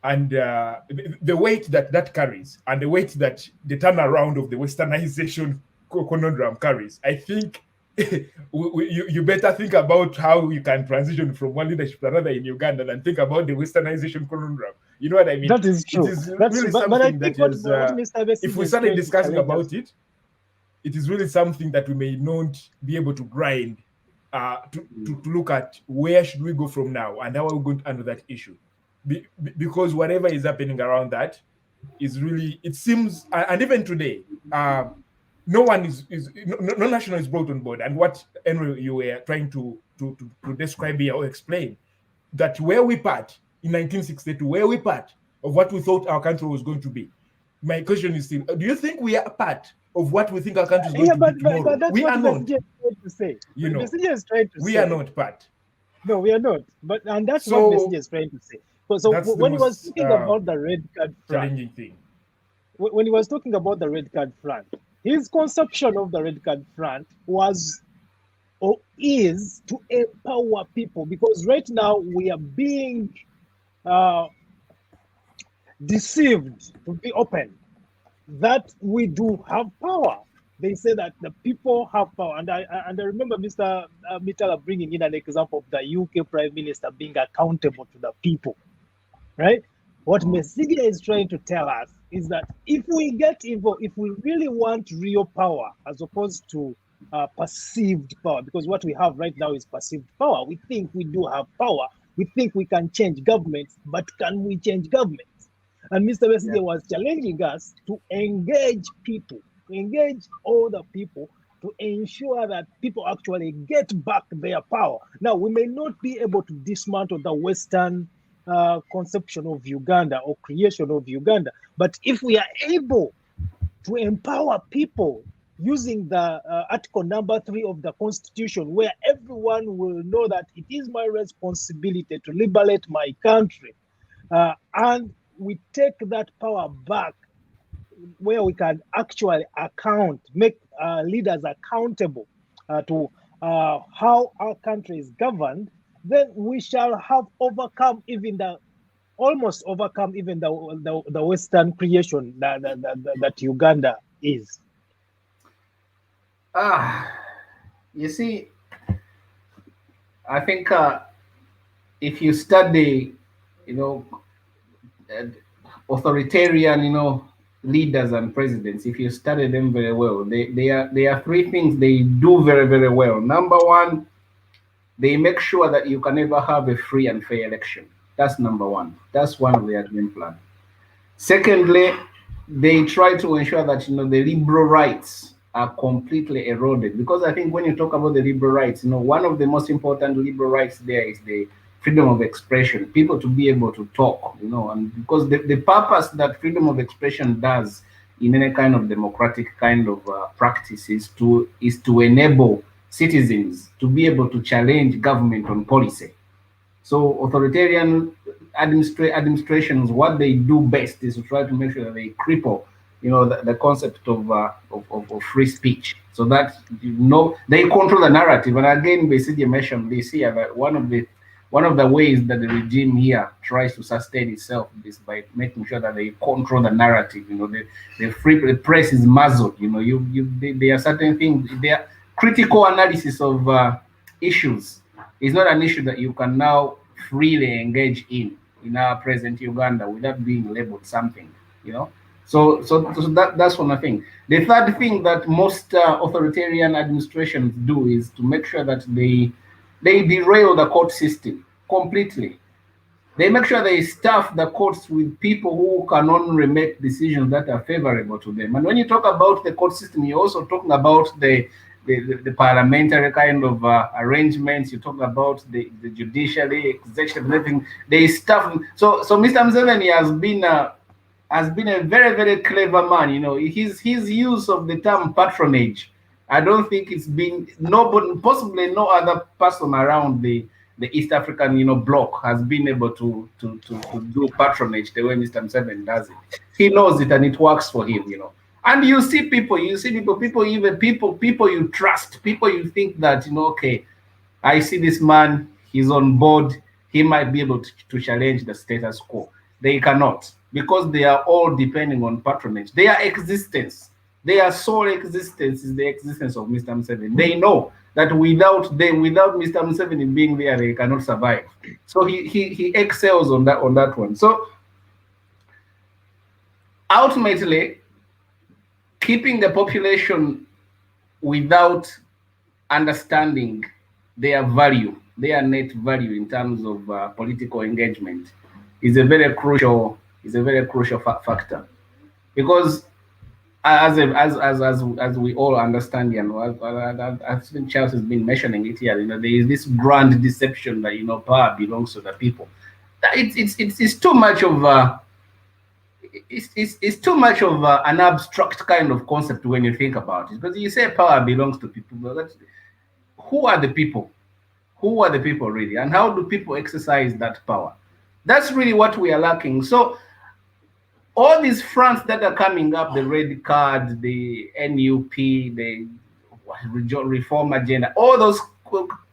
And the weight that carries, and the weight that the turnaround of the westernization conundrum carries, I think you better think about how you can transition from one leadership to another in Uganda than think about the westernization conundrum. You know what I mean? That is true. It is That's really true. But I something think that is, what Mr. Besigye if we is started trying to discussing challenge about us- it is really something that we may not be able to grind to look at where should we go from now and how are we going to handle that issue. Because whatever is happening around that is really, it seems, and even today, no one no national is brought on board. And what, Henry, you were trying to describe here or explain, that where we part in 1962, where we part of what we thought our country was going to be. My question is still, do you think we are part of what we think our country is going to be tomorrow? But that's We what are not. Besigye is trying to say. You know, Besigye is trying to we say. are not part. No, we are not. And that's So, what Besigye is trying to say. So that's the when he was most, talking about the red card front, challenging thing. when he was talking about the red card front, his conception of the red card front was or is to empower people, because right now we are being deceived, to be open, that we do have power. They say that the people have power, and I remember Mr. Mitala bringing in an example of the UK Prime Minister being accountable to the people, right? What Besigye is trying to tell us is that if we get involved, if we really want real power as opposed to perceived power, because what we have right now is perceived power. We think we do have power. We think we can change governments, but can we change governments? And Mr. Besigye was challenging us to engage people, to engage all the people, to ensure that people actually get back their power. Now, we may not be able to dismantle the Western conception of Uganda or creation of Uganda, but if we are able to empower people using the article number 3 of the Constitution, where everyone will know that it is my responsibility to liberate my country, and we take that power back, where we can actually make leaders accountable to how our country is governed, then we shall have almost overcome even the Western creation that Uganda is. You see, I think if you study, authoritarian, leaders and presidents, if you study them very well, there are three things they do very, very well. Number one, they make sure that you can never have a free and fair election. That's number one. That's one of their game plan. Secondly, they try to ensure that the liberal rights are completely eroded, because I think when you talk about the liberal rights, one of the most important liberal rights there is the freedom of expression, people to be able to talk, and because the purpose that freedom of expression does in any kind of democratic kind of practice is to enable citizens to be able to challenge government on policy. So authoritarian administrations, what they do best is to try to make sure that they cripple, the concept of free speech, so that they control the narrative. And again, Besigye mentioned this here, that one of the ways that the regime here tries to sustain itself is by making sure that they control the narrative. The press is muzzled. There are certain things. There critical analysis of issues is not an issue that you can now freely engage in our present Uganda without being labeled something. So that's one thing. The third thing that most authoritarian administrations do is to make sure that they derail the court system completely. They make sure they staff the courts with people who can only make decisions that are favorable to them. And when you talk about the court system, you're also talking about the parliamentary kind of arrangements. You talk about the judiciary, executive, everything. They staff. So Mr. Museveni has been a very, very clever man. His use of the term patronage, I don't think it's been possibly no other person around the East African bloc has been able to do patronage the way Mr. Museveni does it. He knows it and it works for him. And you see people you trust, people you think that okay, I see this man, he's on board, he might be able to challenge the status quo. They cannot, because they are all depending on patronage. Their existence, their sole existence is the existence of Mr. Museveni. They know that without Mr. Museveni being there, they cannot survive. So he excels on that one. So ultimately, keeping the population without understanding their value, their net value in terms of political engagement, is a very crucial factor, because as we all understand, I think Charles has been mentioning it here. There is this grand deception that power belongs to the people. It's too much of it's too much of an abstract kind of concept when you think about it, because you say power belongs to people, but who are the people? Who are the people really, and how do people exercise that power? That's really what we are lacking. So all these fronts that are coming up, the red card, the NUP, the reform agenda, all those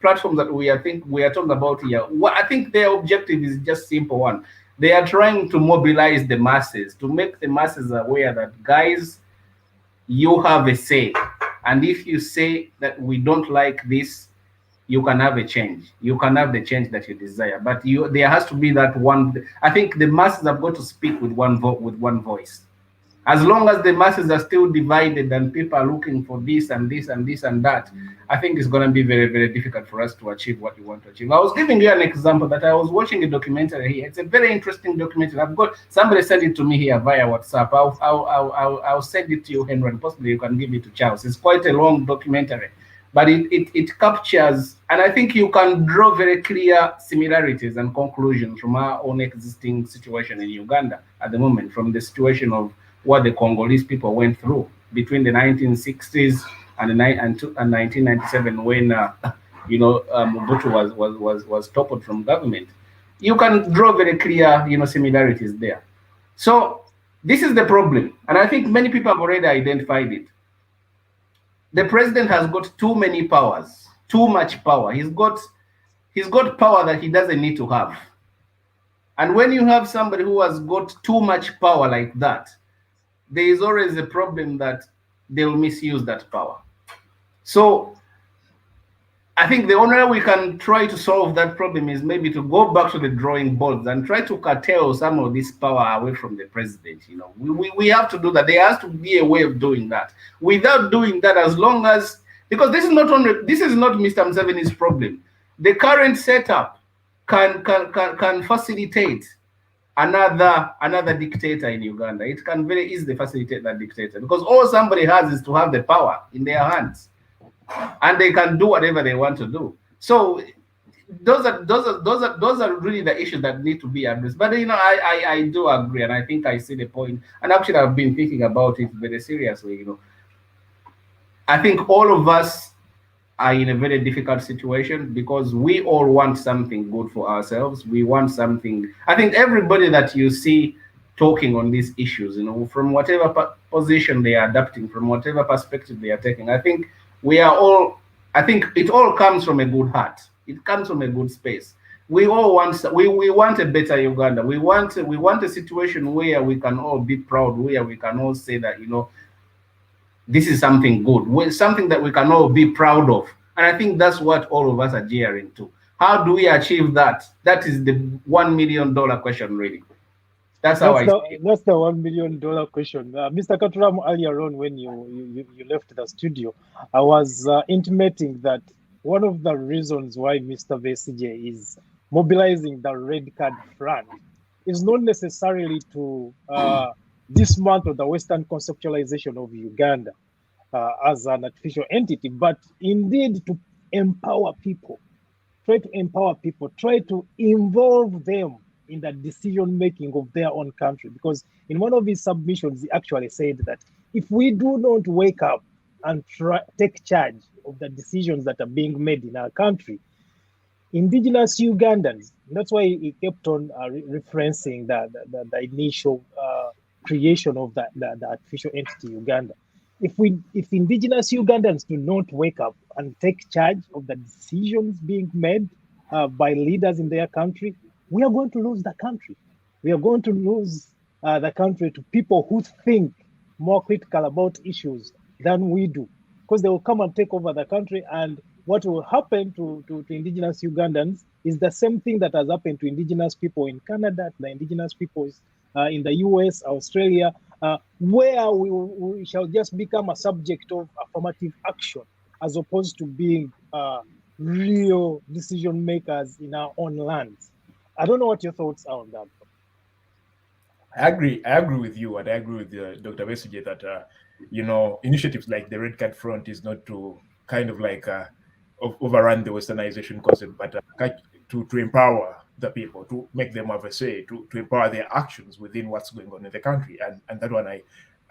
platforms that we are talking about here, I think their objective is just simple one. They are trying to mobilize the masses, to make the masses aware that, guys, you have a say. And if you say that we don't like this, you can have a change. You can have the change that you desire. But there has to be that one. I think the masses have got to speak with one voice. As long as the masses are still divided and people are looking for this and this and this and that, I think it's going to be very, very difficult for us to achieve what we want to achieve. I was giving you an example that I was watching a documentary here. It's a very interesting documentary. I've got somebody sent it to me here via WhatsApp. I'll send it to you, Henry, and possibly you can give it to Charles. It's quite a long documentary, but it captures, and I think you can draw very clear similarities and conclusions from our own existing situation in Uganda at the moment, from the situation of what the Congolese people went through between the 1960s and 1997, when Mobutu was toppled from government. You can draw very clear similarities there. So this is the problem, and I think many people have already identified it. The president has got too many powers, too much power. He's got power that he doesn't need to have. And when you have somebody who has got too much power like that, there is always a problem that they'll misuse that power. So I think the only way we can try to solve that problem is maybe to go back to the drawing boards and try to curtail some of this power away from the president. We have to do that. There has to be a way of doing that. Without doing that, as long as, because this is not Mr. Museveni's problem. The current setup can facilitate another dictator in Uganda. It can very easily facilitate that dictator, because all somebody has is to have the power in their hands, and they can do whatever they want to do. So those are really the issues that need to be addressed. But I do agree, and I think I see the point. And actually, I've been thinking about it very seriously. I think all of us are in a very difficult situation, because we all want something good for ourselves. We want something. I think everybody that you see talking on these issues, from whatever position they are adapting, from whatever perspective they are taking, I think it all comes from a good heart. It comes from a good space. We all want we want a better Uganda. We want a situation where we can all be proud, where we can all say that this is something good, something that we can all be proud of. And I think that's what all of us are gearing to. How do we achieve that? That is the $1 million question, really. That's the $1 million question. Mr. Katuramu, earlier on when you left the studio, I was intimating that one of the reasons why Mr. Besigye is mobilizing the red card front is not necessarily to dismantle the Western conceptualization of Uganda as an artificial entity, but indeed to empower people. Try to empower people, try to involve them in the decision making of their own country. Because in one of his submissions, he actually said that if we do not wake up and take charge of the decisions that are being made in our country, indigenous Ugandans, that's why he kept on referencing the initial creation of the artificial entity Uganda. If indigenous Ugandans do not wake up and take charge of the decisions being made by leaders in their country, we are going to lose the country. We are going to lose the country to people who think more critical about issues than we do, because they will come and take over the country. And what will happen to indigenous Ugandans is the same thing that has happened to indigenous people in Canada, to the indigenous peoples in the US, Australia, where we shall just become a subject of affirmative action as opposed to being real decision makers in our own lands. I don't know what your thoughts are on that. I agree with you, and I agree with Dr. Besigye that initiatives like the Red Card Front is not to kind of like overrun the westernization concept, but to empower the people, to make them have a say, to empower their actions within what's going on in the country. And that one I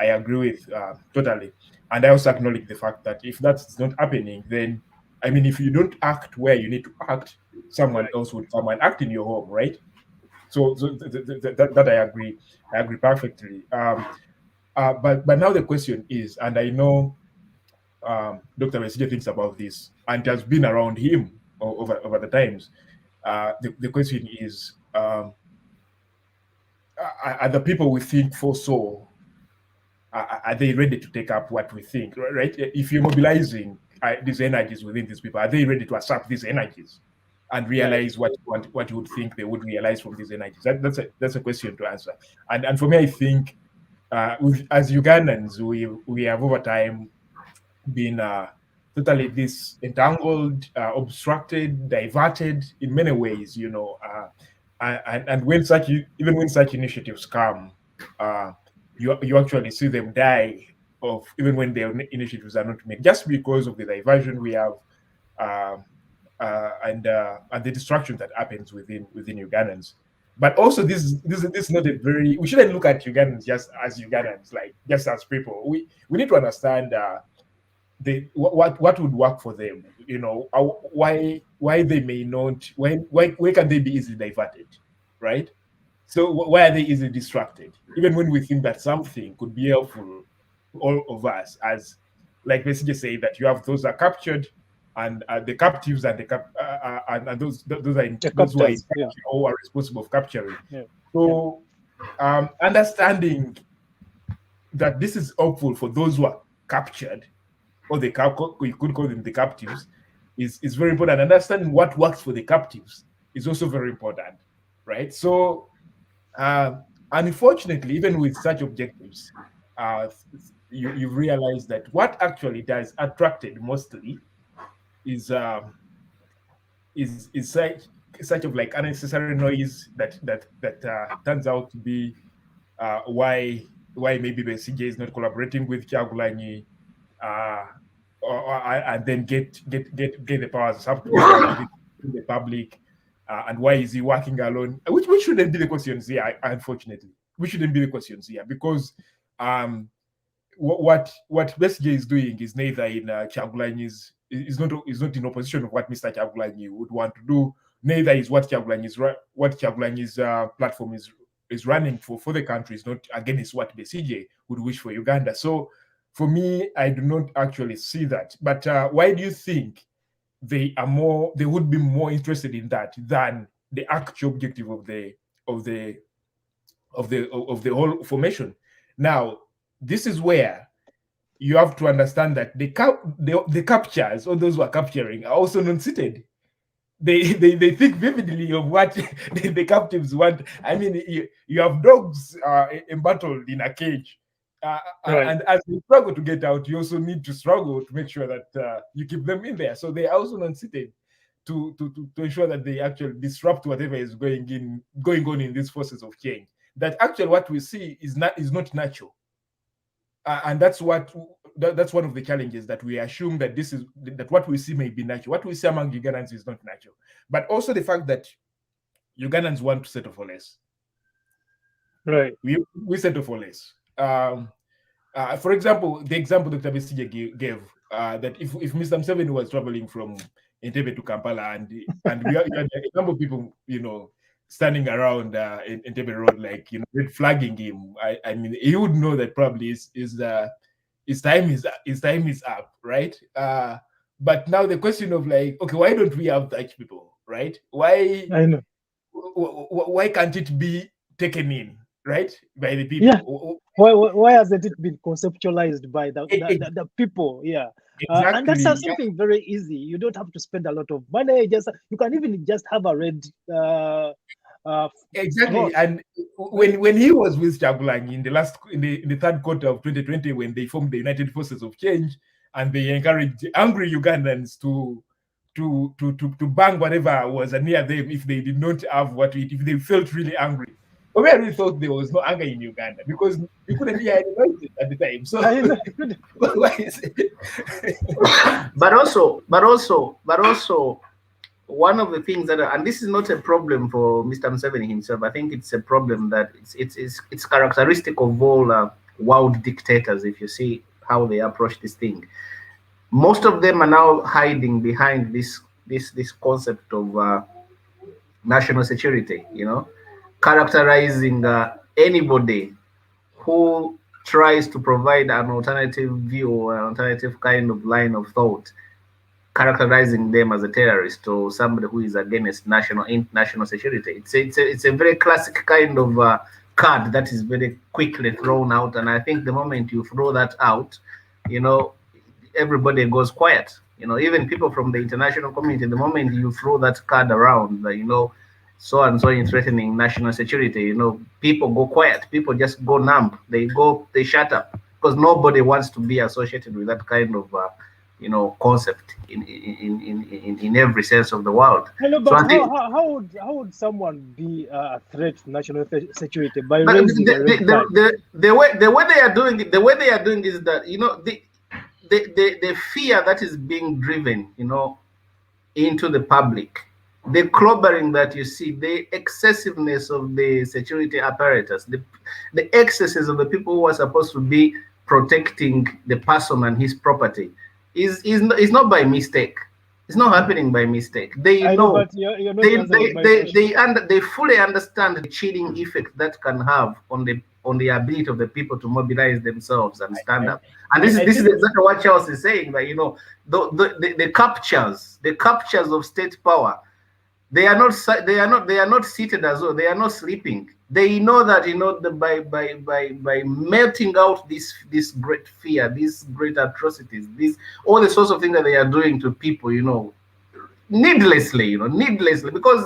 agree with totally. And I also acknowledge the fact that if that's not happening, then I mean, if you don't act where you need to act, someone else would come and act in your home, right? So that I agree perfectly. But now the question is, and I know Dr. Besigye thinks about this, and it has been around him over the times. The question is, are the people we think foresaw, are they ready to take up what we think, right? If you're mobilizing these energies within these people, are they ready to accept these energies and realize what you would think they would realize from these energies? That's a question to answer. And for me, I think as Ugandans, we have over time been totally entangled, obstructed, diverted in many ways, and when such initiatives come, you actually see them die of, even when their initiatives are not made, just because of the diversion we have and the destruction that happens within Ugandans. But also, this is not a very, we shouldn't look at Ugandans just as Ugandans, like just as people. We need to understand what would work for them, why they may not, why can they be easily diverted, right? So why are they easily distracted, even when we think that something could be helpful to all of us, as like Besigye say, that you have those are captured and the captives and and those who are responsible for capturing. Yeah. So understanding that this is helpful for those who are captured, or you could call them the captives, is very important. Understanding what works for the captives is also very important, right? So unfortunately, even with such objectives, you realize that what actually does attracted mostly is such of like unnecessary noise that turns out to be why maybe Besigye is not collaborating with Kyagulanyi, and then get the powers up to the public, and why is he working alone? Which shouldn't be the questions here. Unfortunately, we shouldn't be the questions here, because what Besigye is doing is neither in Kyagulanyi's, is not in opposition of what Mr. Kyagulanyi would want to do. Neither is what Kyagulanyi's platform is running for the country is not against what Besigye would wish for Uganda. So for me, I do not actually see that. But why do you think they would be more interested in that than the actual objective of the whole formation? Now, this is where you have to understand that the captures, or those who are capturing, are also non-seated. They think vividly of what the captives want. I mean, you have dogs embattled in a cage, Right. and as they struggle to get out, you also need to struggle to make sure that you keep them in there. So they are also non-seated to ensure that they actually disrupt whatever is going on in these forces of change. That actually what we see is not natural. And that's one of the challenges, that we assume that that what we see may be natural. What we see among Ugandans is not natural, but also the fact that Ugandans want to settle for less. Right. We settle for less. For example, the example Dr. Besigye gave, that if Mr. Museveni was traveling from Entebbe to Kampala, and we had a number of people, standing around in Entebbe Road, like red flagging him. I mean, he would know that probably his time is up, right? But now the question of like, okay, why don't we have such people right? Why? I know. Why can't it be taken in, right, by the people? Yeah. Why hasn't it been conceptualized by the people? Yeah. And that's Exactly. something very easy. You don't have to spend a lot of money. You can even just have a red Exactly. throat. And when he was with Chagulanyi in the third quarter of 2020, when they formed the United Forces of Change, and they encouraged angry Ugandans to bang whatever was near them if they did not have what to eat, if they felt really angry. But we really thought there was no anger in Uganda because you couldn't hear any noises at the time. So why is it? But also, one of the things that, and this is not a problem for Mr. Museveni himself. I think it's a problem that it's characteristic of all world dictators. If you see how they approach this thing, most of them are now hiding behind this concept of national security. You know, characterizing anybody who tries to provide an alternative view or an alternative kind of line of thought, characterizing them as a terrorist or somebody who is against national security. It's a very classic kind of card that is very quickly thrown out, and I think the moment you throw that out, you know, everybody goes quiet. You know, even people from the international community, the moment you throw that card around, you know, so and so in threatening national security, you know, people go quiet. People just go numb. They shut up because nobody wants to be associated with that kind of you know, concept in every sense of the world. Hello, but so how would someone be a threat to national security by raising the way they are doing it? The way they are doing is that, you know, the fear that is being driven, you know, into the public, the clobbering that you see, the excessiveness of the security apparatus, the excesses of the people who are supposed to be protecting the person and his property is not by mistake. It's not happening by mistake. They know, but they fully understand the chilling effect that can have on the ability of the people to mobilize themselves and stand up. And this is exactly what Charles is saying, that, you know, the captures of state power, they are not seated as though they are not sleeping. They know that, you know, by melting out this great fear, these great atrocities, all the sorts of things that they are doing to people, you know, needlessly, because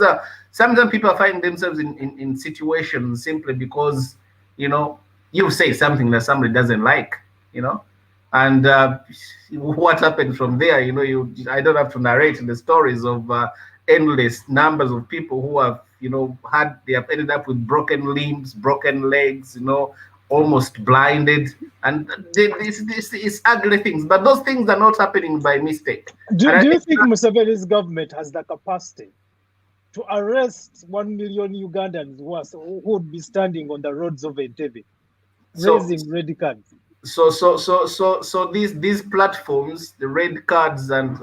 sometimes people find themselves in situations simply because, you know, you say something that somebody doesn't like, you know, and what happened from there, you know, I don't have to narrate the stories of endless numbers of people who have, you know, they have ended up with broken limbs, broken legs, you know, almost blinded, and it's ugly things. But those things are not happening by mistake. Do you think Museveni's government has the capacity to arrest 1 million Ugandans who would be standing on the roads of Entebbe, raising red cards? So these platforms, the red cards, and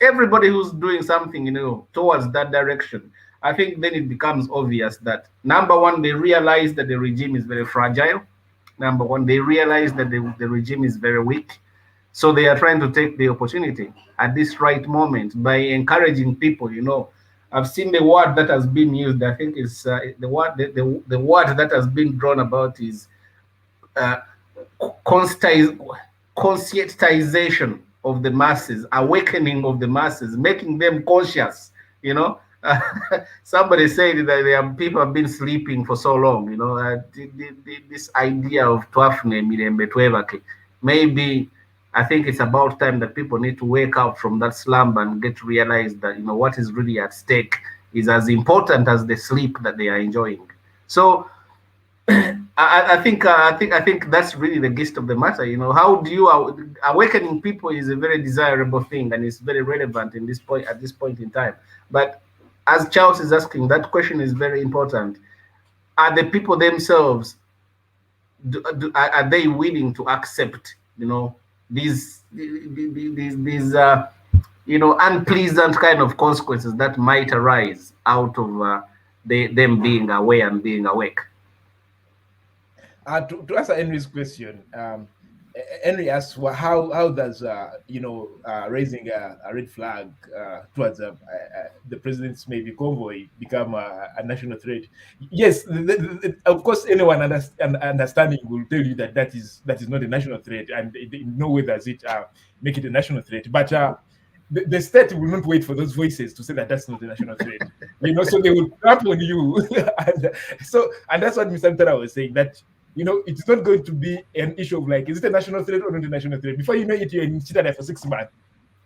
everybody who's doing something, you know, towards that direction, I think then it becomes obvious that, number one, they realize that the regime is very fragile. Number one, they realize that the regime is very weak. So they are trying to take the opportunity at this right moment by encouraging people, you know. I've seen the word that has been used. I think it's the word that has been drawn about is conscientization of the masses, awakening of the masses, making them conscious, you know. Somebody said that people have been sleeping for so long, you know. This idea of Twafne Mirembe Twebake, maybe I think it's about time that people need to wake up from that slumber and get to realize that, you know, what is really at stake is as important as the sleep that they are enjoying. So I think that's really the gist of the matter. You know, how do you awakening people is a very desirable thing, and it's very relevant at this point in time. But as Charles is asking, that question is very important. Are the people themselves, are they willing to accept, you know, these you know, unpleasant kind of consequences that might arise out of them being aware and being awake? To answer Henry's question, Henry asks, well, how does raising a red flag towards the president's maybe convoy become a national threat? Yes, of course, anyone understanding will tell you that that is not a national threat, and in no way does it make it a national threat. But the state will not wait for those voices to say that that's not a national threat. So they will tap on you, and that's what Mr. Mitala was saying, that it's not going to be an issue of like, is it a national threat or not a national threat? Before you know it, you're in Chitara for 6 months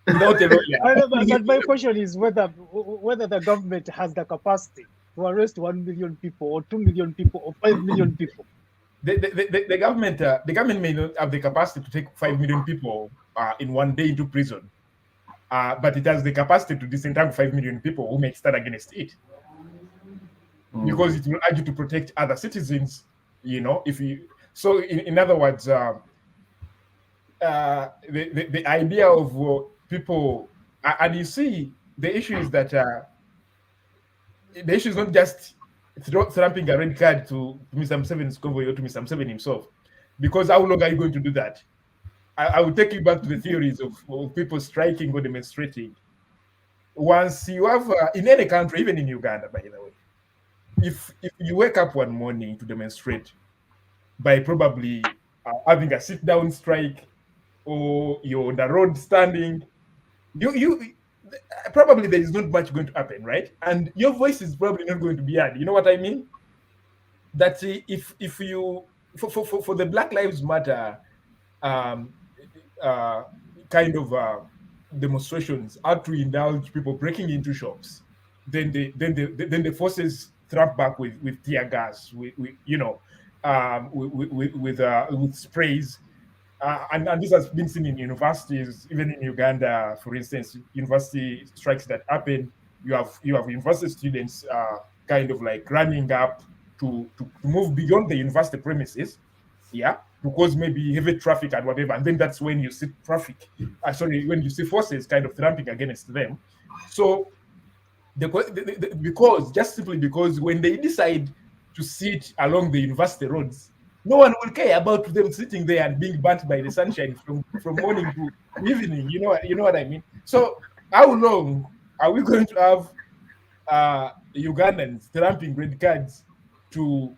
without a lawyer. But my question is whether the government has the capacity to arrest 1 million people or 2 million people or 5 million people. The government may not have the capacity to take 5 million people in one day into prison, but it has the capacity to disentangle 5 million people who may stand against it, because it will urge you to protect other citizens. So in other words, the idea of people, and you see, the issue is that the issue is not just slapping a red card to Mr. Museveni's convoy or to Mr. Museveni himself, because how long are you going to do that? I will take you back to the theories of people striking or demonstrating. Once you have, in any country, even in Uganda, by the way, if you wake up one morning to demonstrate by probably having a sit-down strike, or you're on the road standing, you probably there is not much going to happen, right? And your voice is probably not going to be heard. You know what I mean? That if you for the Black Lives Matter kind of demonstrations are to indulge people breaking into shops, then the forces tramp back with tear gas, with sprays, and this has been seen in universities, even in Uganda, for instance. University strikes that happen. You have university students kind of like running up to move beyond the university premises, because maybe heavy traffic and whatever, and then that's when you see when you see forces kind of tramping against them. So because when they decide to sit along the university roads, no one will care about them sitting there and being burnt by the sunshine from morning to evening. You know what I mean? So how long are we going to have Ugandans tramping red cards to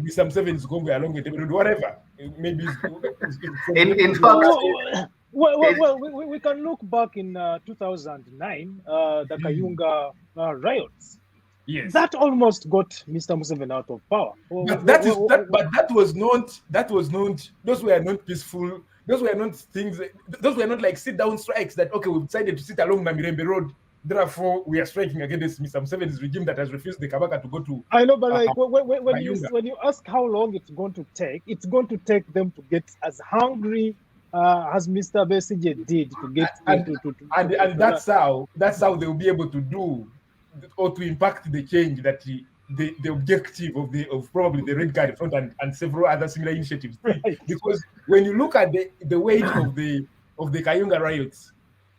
be some sevens going along with them, whatever? Maybe in fact, well, we can look back in 2009, the Kayunga riots. Yes, that almost got Mr. Museveni out of power. But that was not. Those were not peaceful. Those were not things. Those were not like sit-down strikes. That okay, we've decided to sit along Namirembe Road. Therefore, we are striking against Mr. Museveni's regime that has refused the Kabaka to go to. I know, but like when you ask how long it's going to take them to get as hungry as Mr. Besigye did to get and that's how they will be able to do or to impact the change that the objective of probably the Red Card Front and several other similar initiatives. Right. Because when you look at the weight of the Kayunga riots,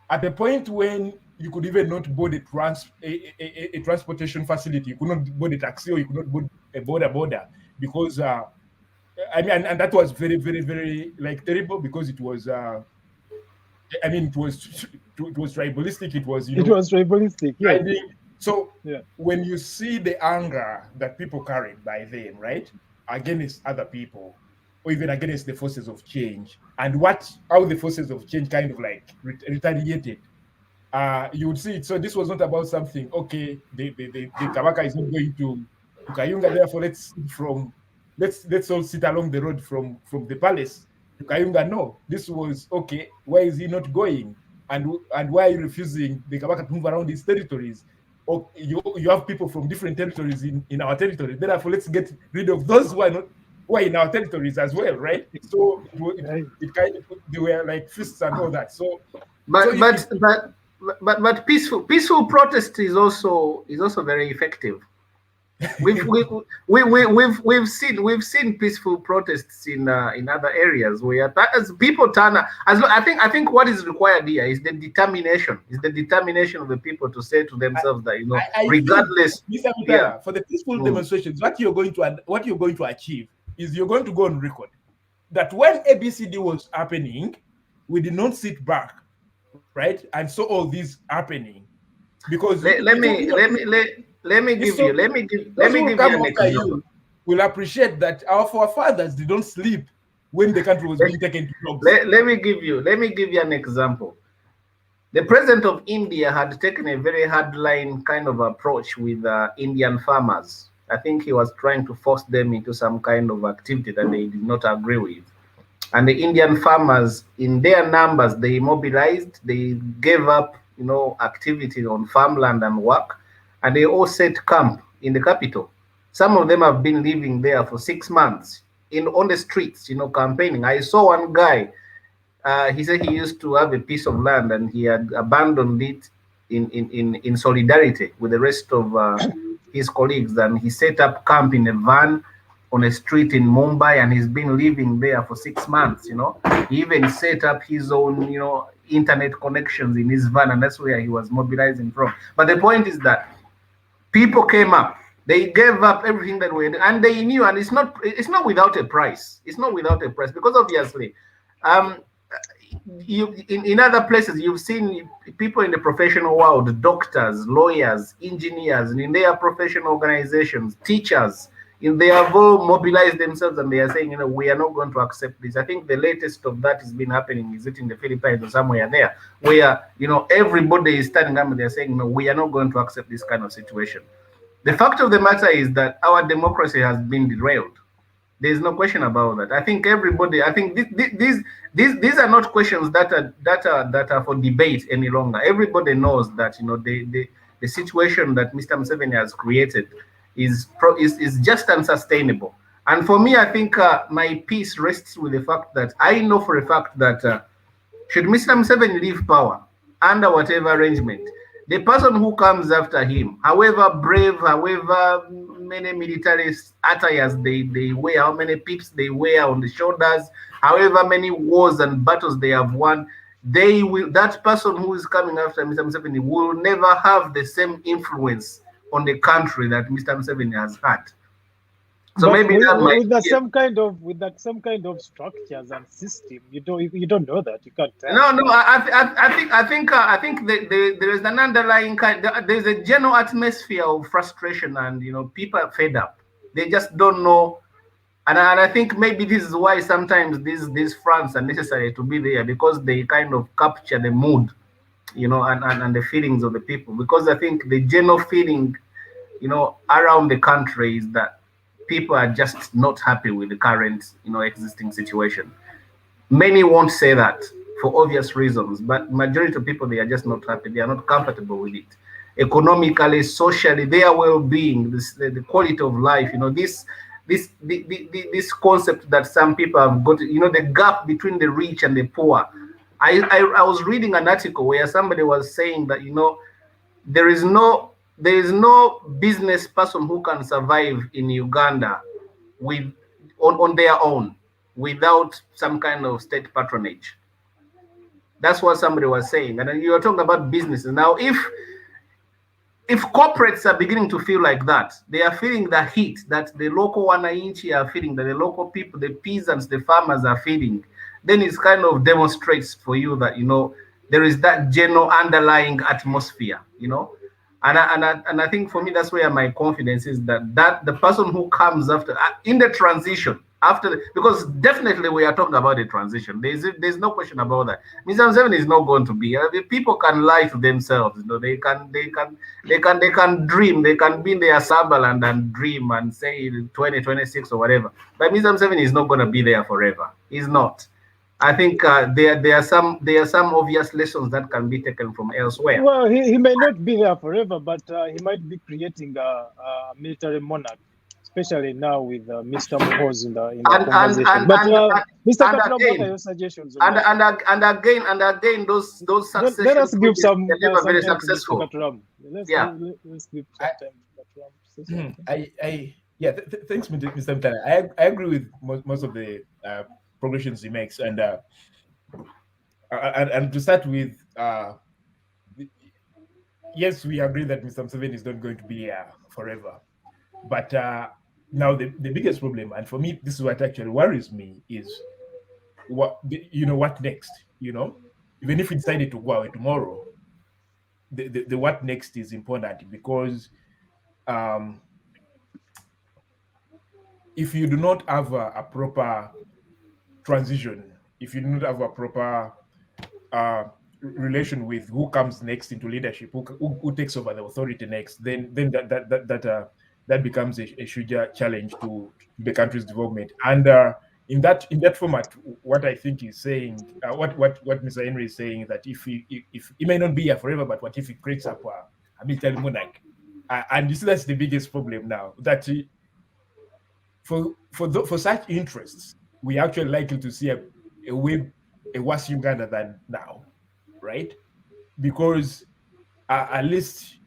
at the point when you could even not board a transportation facility, you could not board a taxi, or you could not board a border, because and that was very, very, very like terrible, because it was it was tribalistic. It was it was tribalistic. Yeah. So when you see the anger that people carried by then, right, against other people, or even against the forces of change, and how the forces of change kind of like retaliated, you would see it. So this was not about something. Okay, the Kabaka is not going to Kayunga, therefore let's all sit along the road from the palace to Kayunga. No, this was okay. Why is he not going? And why are you refusing the Kabaka to move around his territories? Or you have people from different territories in our territory. Therefore, let's get rid of those who are in our territories as well, right? So it kind of, they were like fists and all that. So, but peaceful protest is also very effective. We've seen peaceful protests in other areas where as people turn. I think what is required here is the determination. Of the people to say to themselves that regardless. For the peaceful demonstrations, what you're going to achieve is you're going to go on record that when ABCD was happening, we did not sit back, right, and saw all these happening, because let me give you an example. Will appreciate that our forefathers did not sleep when the country was being taken to dogs. Let me give you an example. The president of India had taken a very hardline kind of approach with Indian farmers. I think he was trying to force them into some kind of activity that they did not agree with. And the Indian farmers, in their numbers, they mobilized, they gave up, activity on farmland and work, and they all set camp in the capital. Some of them have been living there for 6 months on the streets, campaigning. I saw one guy, he said he used to have a piece of land and he had abandoned it in solidarity with the rest of his colleagues, and he set up camp in a van on a street in Mumbai, and he's been living there for 6 months. He even set up his own internet connections in his van, and that's where he was mobilizing from. But the point is that people came up, they gave up everything that we had, and they knew, and it's not without a price. It's not without a price, because obviously in other places you've seen people in the professional world, doctors, lawyers, engineers, and in their professional organizations, teachers, they have all mobilized themselves, and they are saying, we are not going to accept this. I think the latest of that has been happening, is it in the Philippines or somewhere there, where everybody is standing up and they're saying, no, we are not going to accept this kind of situation. The fact of the matter is that our democracy has been derailed. There's no question about that. I think everybody, these are not questions that are for debate any longer. Everybody knows that the situation that Mr. Museveni has created is just unsustainable. And for me, I think my peace rests with the fact that I know for a fact that should Mr. Museveni leave power under whatever arrangement, the person who comes after him, however brave, however many military attires they wear, how many pips they wear on the shoulders, however many wars and battles they have won, that person who is coming after Mr. Museveni will never have the same influence on the country that Mr. Museveni has had. So but maybe with that same kind of structures and system, you don't know that. You can't tell. No. I think there is an underlying there's a general atmosphere of frustration, and people are fed up. They just don't know, and I think maybe this is why sometimes these fronts are necessary to be there, because they kind of capture the mood, and the feelings of the people. Because I think the general feeling, around the country is that people are just not happy with the current, existing situation. Many won't say that for obvious reasons, but majority of people, they are just not happy. They are not comfortable with it. Economically, socially, their well-being, the quality of life, this concept that some people have got, the gap between the rich and the poor. I was reading an article where somebody was saying that, there is no business person who can survive in Uganda on their own without some kind of state patronage. That's what somebody was saying. And you are talking about businesses. Now, if corporates are beginning to feel like that, they are feeling the heat that the local wananchi are feeling, that the local people, the peasants, the farmers are feeling, then it kind of demonstrates for you that, there is that general underlying atmosphere, And I think for me, that's where my confidence is, that the person who comes after, in the transition, because definitely we are talking about a transition. There's no question about that. Mr. Museveni is not going to be. People can lie to themselves. They can dream. They can be in their Sabaland and dream and say 2026 or whatever. But Mr. Museveni is not going to be there forever. He's not. I think there are some obvious lessons that can be taken from elsewhere. Well, he may not be there forever, but he might be creating a military monarch, especially now with Mr. Muhoozi in the conversation. Mr. Katuramu, what are your suggestions? And again, those successions. Let us give some. Never very successful. Let's give some time. Thanks, Mr. Mitala. I agree with most of the progressions he makes, and to start with, yes, we agree that Mr. Museveni is not going to be here forever, but now the biggest problem, and for me this is what actually worries me, is what next, even if we decided to go away tomorrow, the what next is important, because if you do not have a proper transition, if you do not have a proper relation with who comes next into leadership, who takes over the authority next, then that becomes a huge challenge to the country's development. And in that format, what I think is saying, what Mr. Henry is saying, that if he may not be here forever, but what if he creates up a military monarch? And you see, that's the biggest problem now. That for such interests, we are actually likely to see a worse Uganda than now, right? Because at least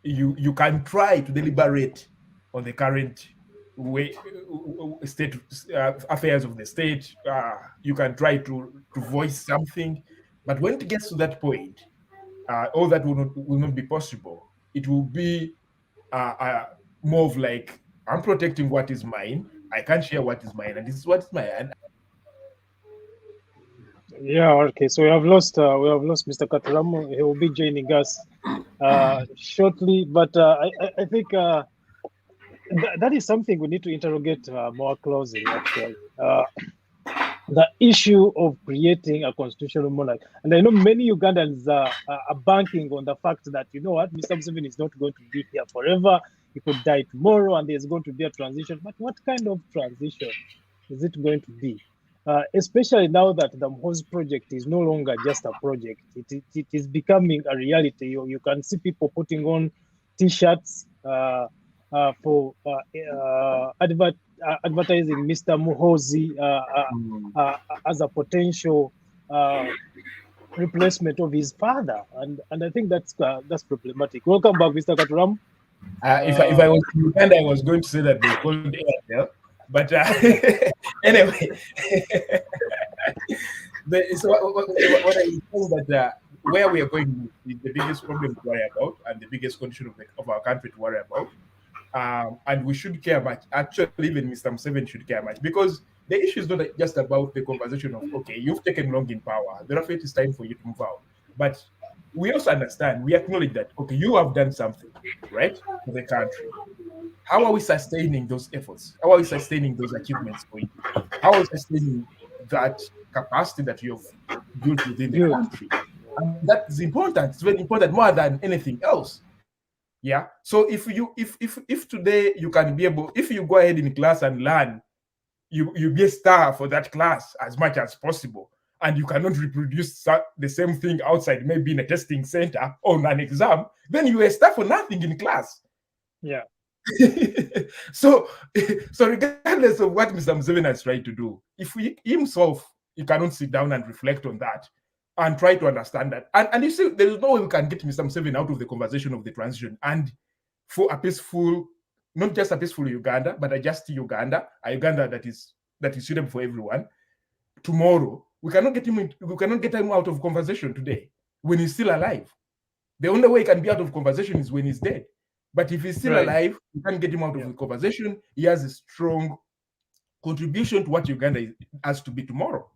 you can try to deliberate on the current state affairs of the state. You can try to voice something, but when it gets to that point, all that will not be possible. It will be more of like, I'm protecting what is mine. I can't share what is mine, and this is what is mine. Yeah, okay. So we have lost Mr. Katuramu. He will be joining us shortly, but I think that is something we need to interrogate more closely. Actually, the issue of creating a constitutional monarch, and I know many Ugandans are banking on the fact that, you know what, Mr. Museveni is not going to be here forever. He could die tomorrow, and there's going to be a transition. But what kind of transition is it going to be? Especially now that the Mhozi project is no longer just a project. It is becoming a reality. You can see people putting on T-shirts for advertising Mr. Mhozi as a potential replacement of his father, and I think that's problematic. Welcome back, Mr. Katuramu. If I was in Uganda, I was going to say that they called Airtel, but anyway. So what I think that where we are going is the biggest problem to worry about, and the biggest condition of our country to worry about. And we should care much. Actually, even Mr. Museveni should care much, because the issue is not just about the conversation of, okay, you've taken long in power, therefore it is time for you to move out. But we also understand, we acknowledge that, okay, you have done something, right, for the country. How are we sustaining those efforts? How are we sustaining those achievements for you? How are we sustaining that capacity that you have built within the country? And that is important. It's very important, more than anything else. Yeah. So if today you can be able, if you go ahead in class and learn, you be a star for that class as much as possible, and you cannot reproduce the same thing outside, maybe in a testing center or an exam, then you are a star for nothing in class. Yeah. So regardless of what Mr. Museveni is trying to do, if he cannot sit down and reflect on that and try to understand that. And you see, there is no way we can get Mr. Museveni out of the conversation of the transition and for a peaceful, not just a peaceful Uganda, but a just Uganda, a Uganda that is suitable for everyone. Tomorrow, we cannot get him out of conversation today when he's still alive. The only way he can be out of conversation is when he's dead. But if he's still alive, we can't get him out of the conversation. He has a strong contribution to what Uganda has to be tomorrow.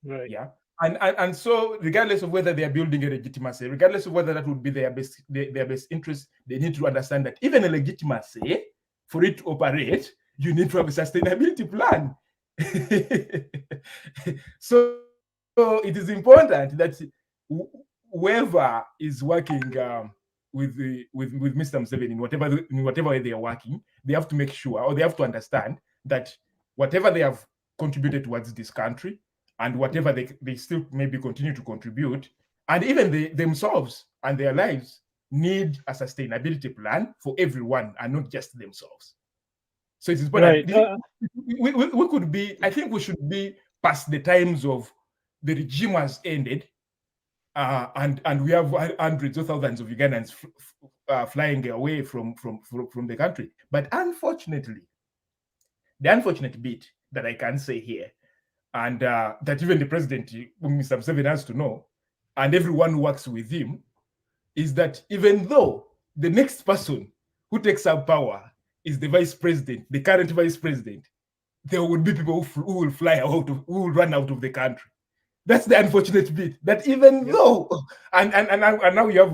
Right. Yeah. And so, regardless of whether they are building a legitimacy, regardless of whether that would be their best interest, they need to understand that even a legitimacy, for it to operate, you need to have a sustainability plan. So it is important that whoever is working with Mr. Museveni in whatever way they are working, they have to make sure, or they have to understand that whatever they have contributed towards this country, and whatever they still maybe continue to contribute, and even themselves and their lives need a sustainability plan for everyone and not just themselves. So it's important. Right. We could be, I think we should be past the times of the regime has ended, and we have hundreds of thousands of Ugandans flying away from the country. But unfortunately, the unfortunate bit that I can say here, and that even the president, Mr. Museveni, has to know, and everyone who works with him, is that even though the next person who takes up power is the vice president, the current vice president, there would be people who will fly out of, who will run out of the country. That's the unfortunate bit. That even though, and now you have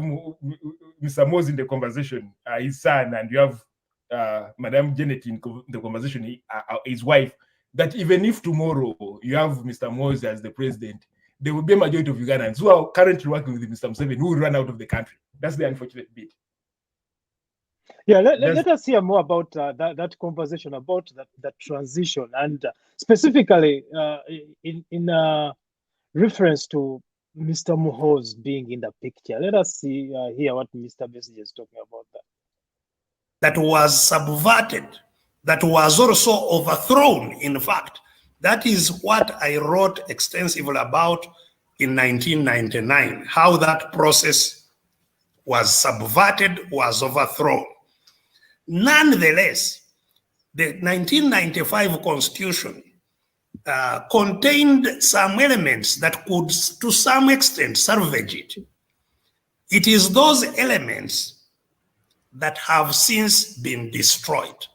Mr. Mose in the conversation, his son, and you have Madame Janet in the conversation, his wife. That even if tomorrow you have Mr. Mose as the president, there will be a majority of Ugandans who are currently working with Mr. Museveni who will run out of the country. That's the unfortunate bit. Yeah, let us hear more about that conversation about that transition, and specifically in reference to Mr. Muhoozi being in the picture. Let us hear what Mr. Besigye is talking about that. That was subverted, that was also overthrown, in fact. That is what I wrote extensively about in 1999, how that process was subverted, was overthrown. Nonetheless, the 1995 Constitution contained some elements that could, to some extent, salvage it. It is those elements that have since been destroyed.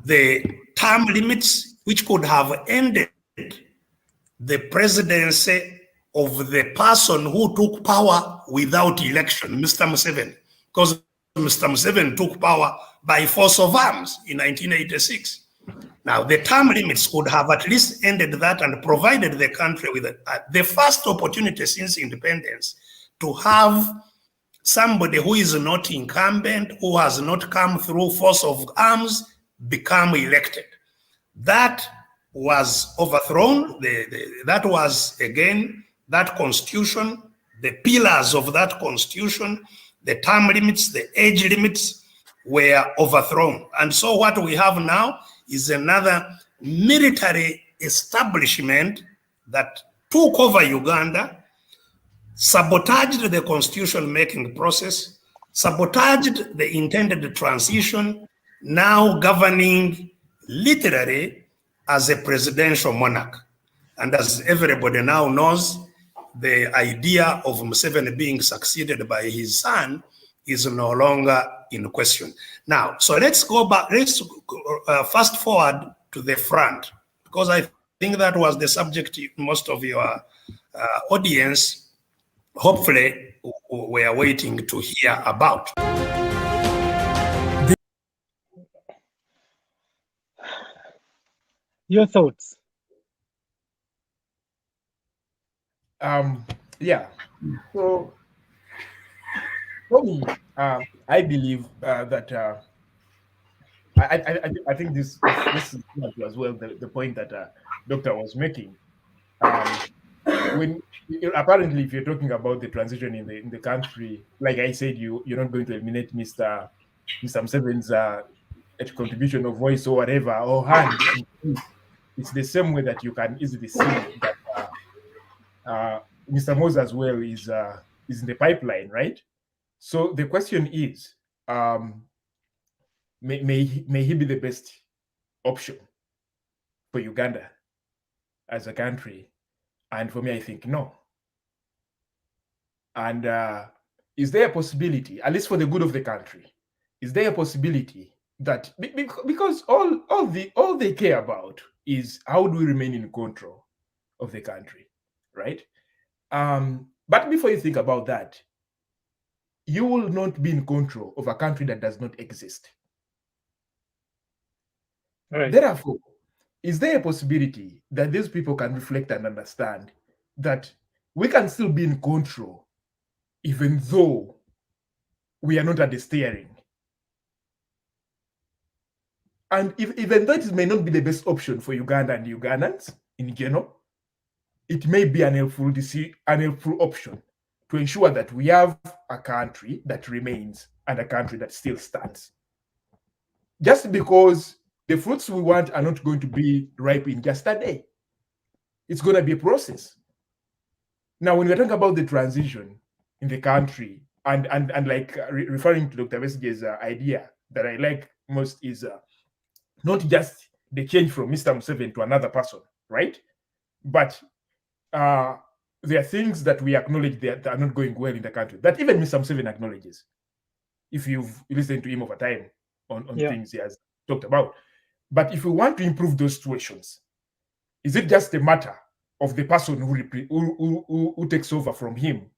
The term limits, which could have ended the presidency of the person who took power without election, Mr. Museveni, because Mr. Museveni took power by force of arms in 1986. Now, the term limits could have at least ended that and provided the country with the first opportunity since independence to have somebody who is not incumbent, who has not come through force of arms, become elected. That was overthrown. That was, again, that constitution, the pillars of that constitution, the term limits, the age limits were overthrown. And so what we have now is another military establishment that took over Uganda, sabotaged the constitution-making process, sabotaged the intended transition, now governing literally as a presidential monarch. And as everybody now knows, the idea of Museveni being succeeded by his son is no longer in question. Now, so let's go back, let's fast forward to the front, because I think that was the subject most of your audience, hopefully, we are waiting to hear about. Your thoughts? Yeah. So for me, I believe that I think this is as well the point that Doctor was making. When apparently, if you're talking about the transition in the country, like I said, you're not going to eliminate Mr. Museveni's contribution of voice or whatever or hand. It's the same way that you can easily see that Mr. Mose as well is in the pipeline, right? So the question is, may he be the best option for Uganda as a country? And for me, I think no. And is there a possibility, at least for the good of the country, is there a possibility that because all they care about is how do we remain in control of the country, right? But before you think about that, you will not be in control of a country that does not exist. Right. Therefore, is there a possibility that these people can reflect and understand that we can still be in control even though we are not at the steering? And even though it may not be the best option for Uganda and Ugandans in general, it may be an helpful option to ensure that we have a country that remains and a country that still stands. Just because the fruits we want are not going to be ripe in just a day. It's going to be a process. Now, when we're talking about the transition in the country, and like referring to Dr. Besigye's idea that I like most is not just the change from Mr. Museveni to another person, right? But there are things that we acknowledge that are not going well in the country, that even Mr. Museveni acknowledges, if you've listened to him over time on things he has talked about. But if we want to improve those situations, is it just a matter of the person who takes over from him?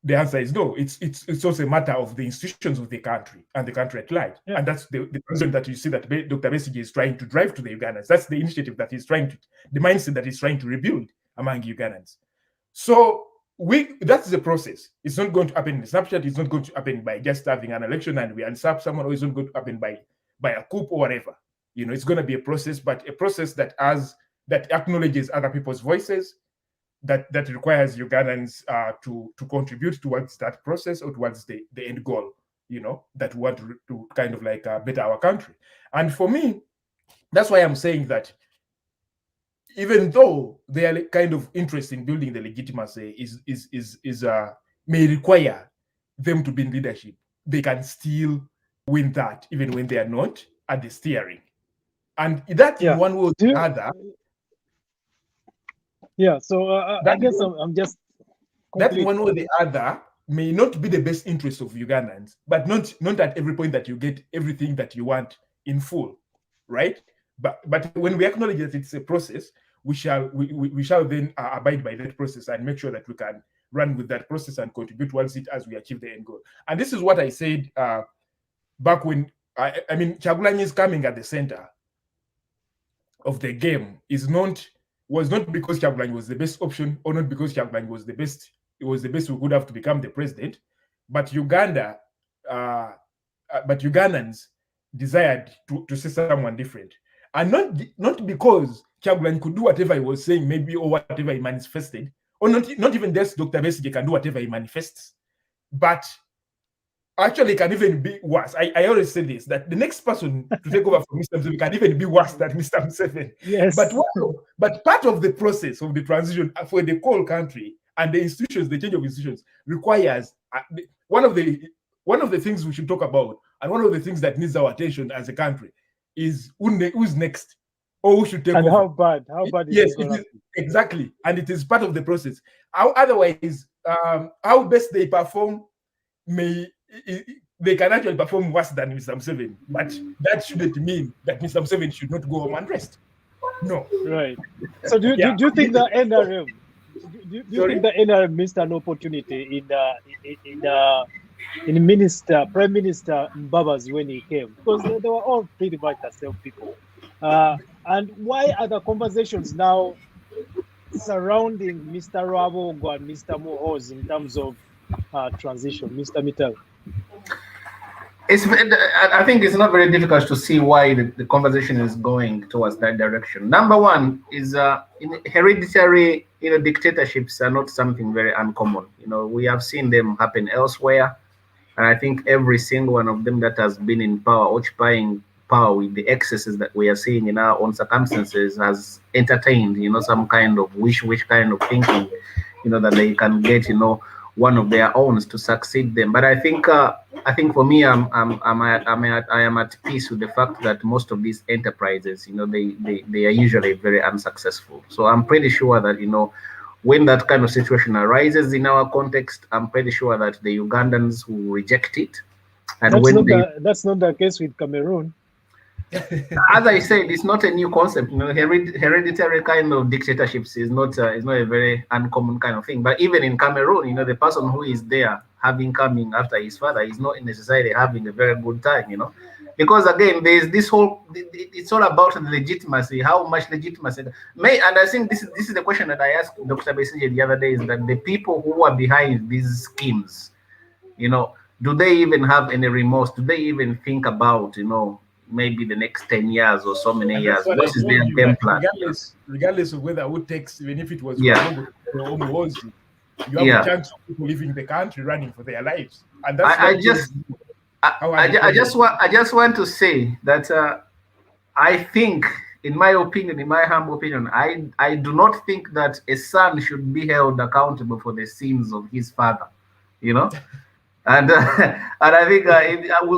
The answer is no. It's also a matter of the institutions of the country and the country at large. Yeah. And that's the reason that you see that Dr. Besigye is trying to drive to the Ugandans. That's the initiative that he's trying to, the mindset that he's trying to rebuild among Ugandans. So that's the process. It's not going to happen in a snapshot. It's not going to happen by just having an election and we usurp someone, or it's not going to happen by a coup or whatever. You know, it's going to be a process, but a process that acknowledges other people's voices, that requires Ugandans to contribute towards that process or towards the end goal, you know, that we want to kind of like better our country. And for me, that's why I'm saying that even though their kind of interest in building the legitimacy may require them to be in leadership, they can still win that even when they are not at the steering. And that in one way or the other. Yeah, so I guess I'm just that one way or the other may not be the best interest of Ugandans, but not at every point that you get everything that you want in full, right? But when we acknowledge that it's a process, we shall then abide by that process and make sure that we can run with that process and contribute towards it as we achieve the end goal. And this is what I said back when I mean Kyagulanyi is coming at the center of the game was not because Kyagulanyi was the best option, or not because Kyagulanyi was the best. It was the best we could have to become the president, but Ugandans desired to see someone different, and not because Kyagulanyi could do whatever he was saying, maybe, or whatever he manifested, or not even this Dr. Besigye can do whatever he manifests, but actually it can even be worse. I always say this, that the next person to take over from Mr. Museveni can even be worse than Mr. Museveni. Yes. But part of the process of the transition for the whole country and the institutions, the change of institutions, requires one of the things we should talk about, and one of the things that needs our attention as a country is who's next, or who should take over. How bad is it? Exactly. And it is part of the process. Otherwise, how best they perform they can actually perform worse than Mr. Museveni, but that shouldn't mean that Mr. Museveni should not go home and rest. No. Right. So do you think the NRM think the NRM missed an opportunity in Prime Minister Mbabazi when he came? Because they were all pretty much the same people. And why are the conversations now surrounding Mr. Rwabogo and Mr. Muhoozi in terms of transition, Mr. Mitala? I think it's not very difficult to see why the conversation is going towards that direction. Number one is hereditary, dictatorships are not something very uncommon. We have seen them happen elsewhere, and I think every single one of them that has been in power, occupying power with the excesses that we are seeing in our own circumstances, has entertained, some kind of wish kind of thinking, that they can get, one of their own to succeed them. But I think for me, I am at peace with the fact that most of these enterprises, they are usually very unsuccessful. So I'm pretty sure that when that kind of situation arises in our context, I'm pretty sure that the Ugandans will reject it. And that's not the case with Cameroon. As I said, it's not a new concept. Hereditary kind of dictatorships is not a very uncommon kind of thing. But even in Cameroon, the person who is there coming after his father is not necessarily having a very good time. Because again, there's this whole. It's all about the legitimacy. How much legitimacy? And I think this is the question that I asked Dr. Besigye the other day: is that the people who are behind these schemes, do they even have any remorse? Do they even think about maybe the next 10 years or so many years? What is their game plan? Regardless of whether who takes, even if it was you have a chance of people leaving the country running for their lives. And that's I just want to say that I think, in my opinion, in my humble opinion, I do not think that a son should be held accountable for the sins of his father, And I think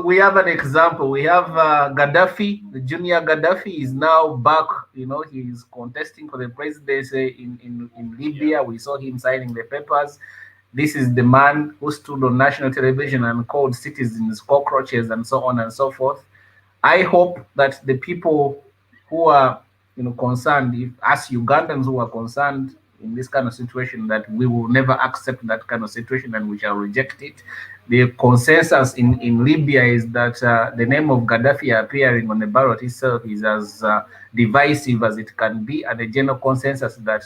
we have an example. We have Gaddafi, the junior Gaddafi is now back. He's contesting for the presidency in Libya. We saw him signing the papers. This is the man who stood on national television and called citizens cockroaches and so on and so forth. I hope that the people who are, concerned, if us Ugandans who are concerned in this kind of situation, that we will never accept that kind of situation and we shall reject it. The consensus in Libya is that the name of Gaddafi appearing on the ballot itself is as divisive as it can be, and the general consensus that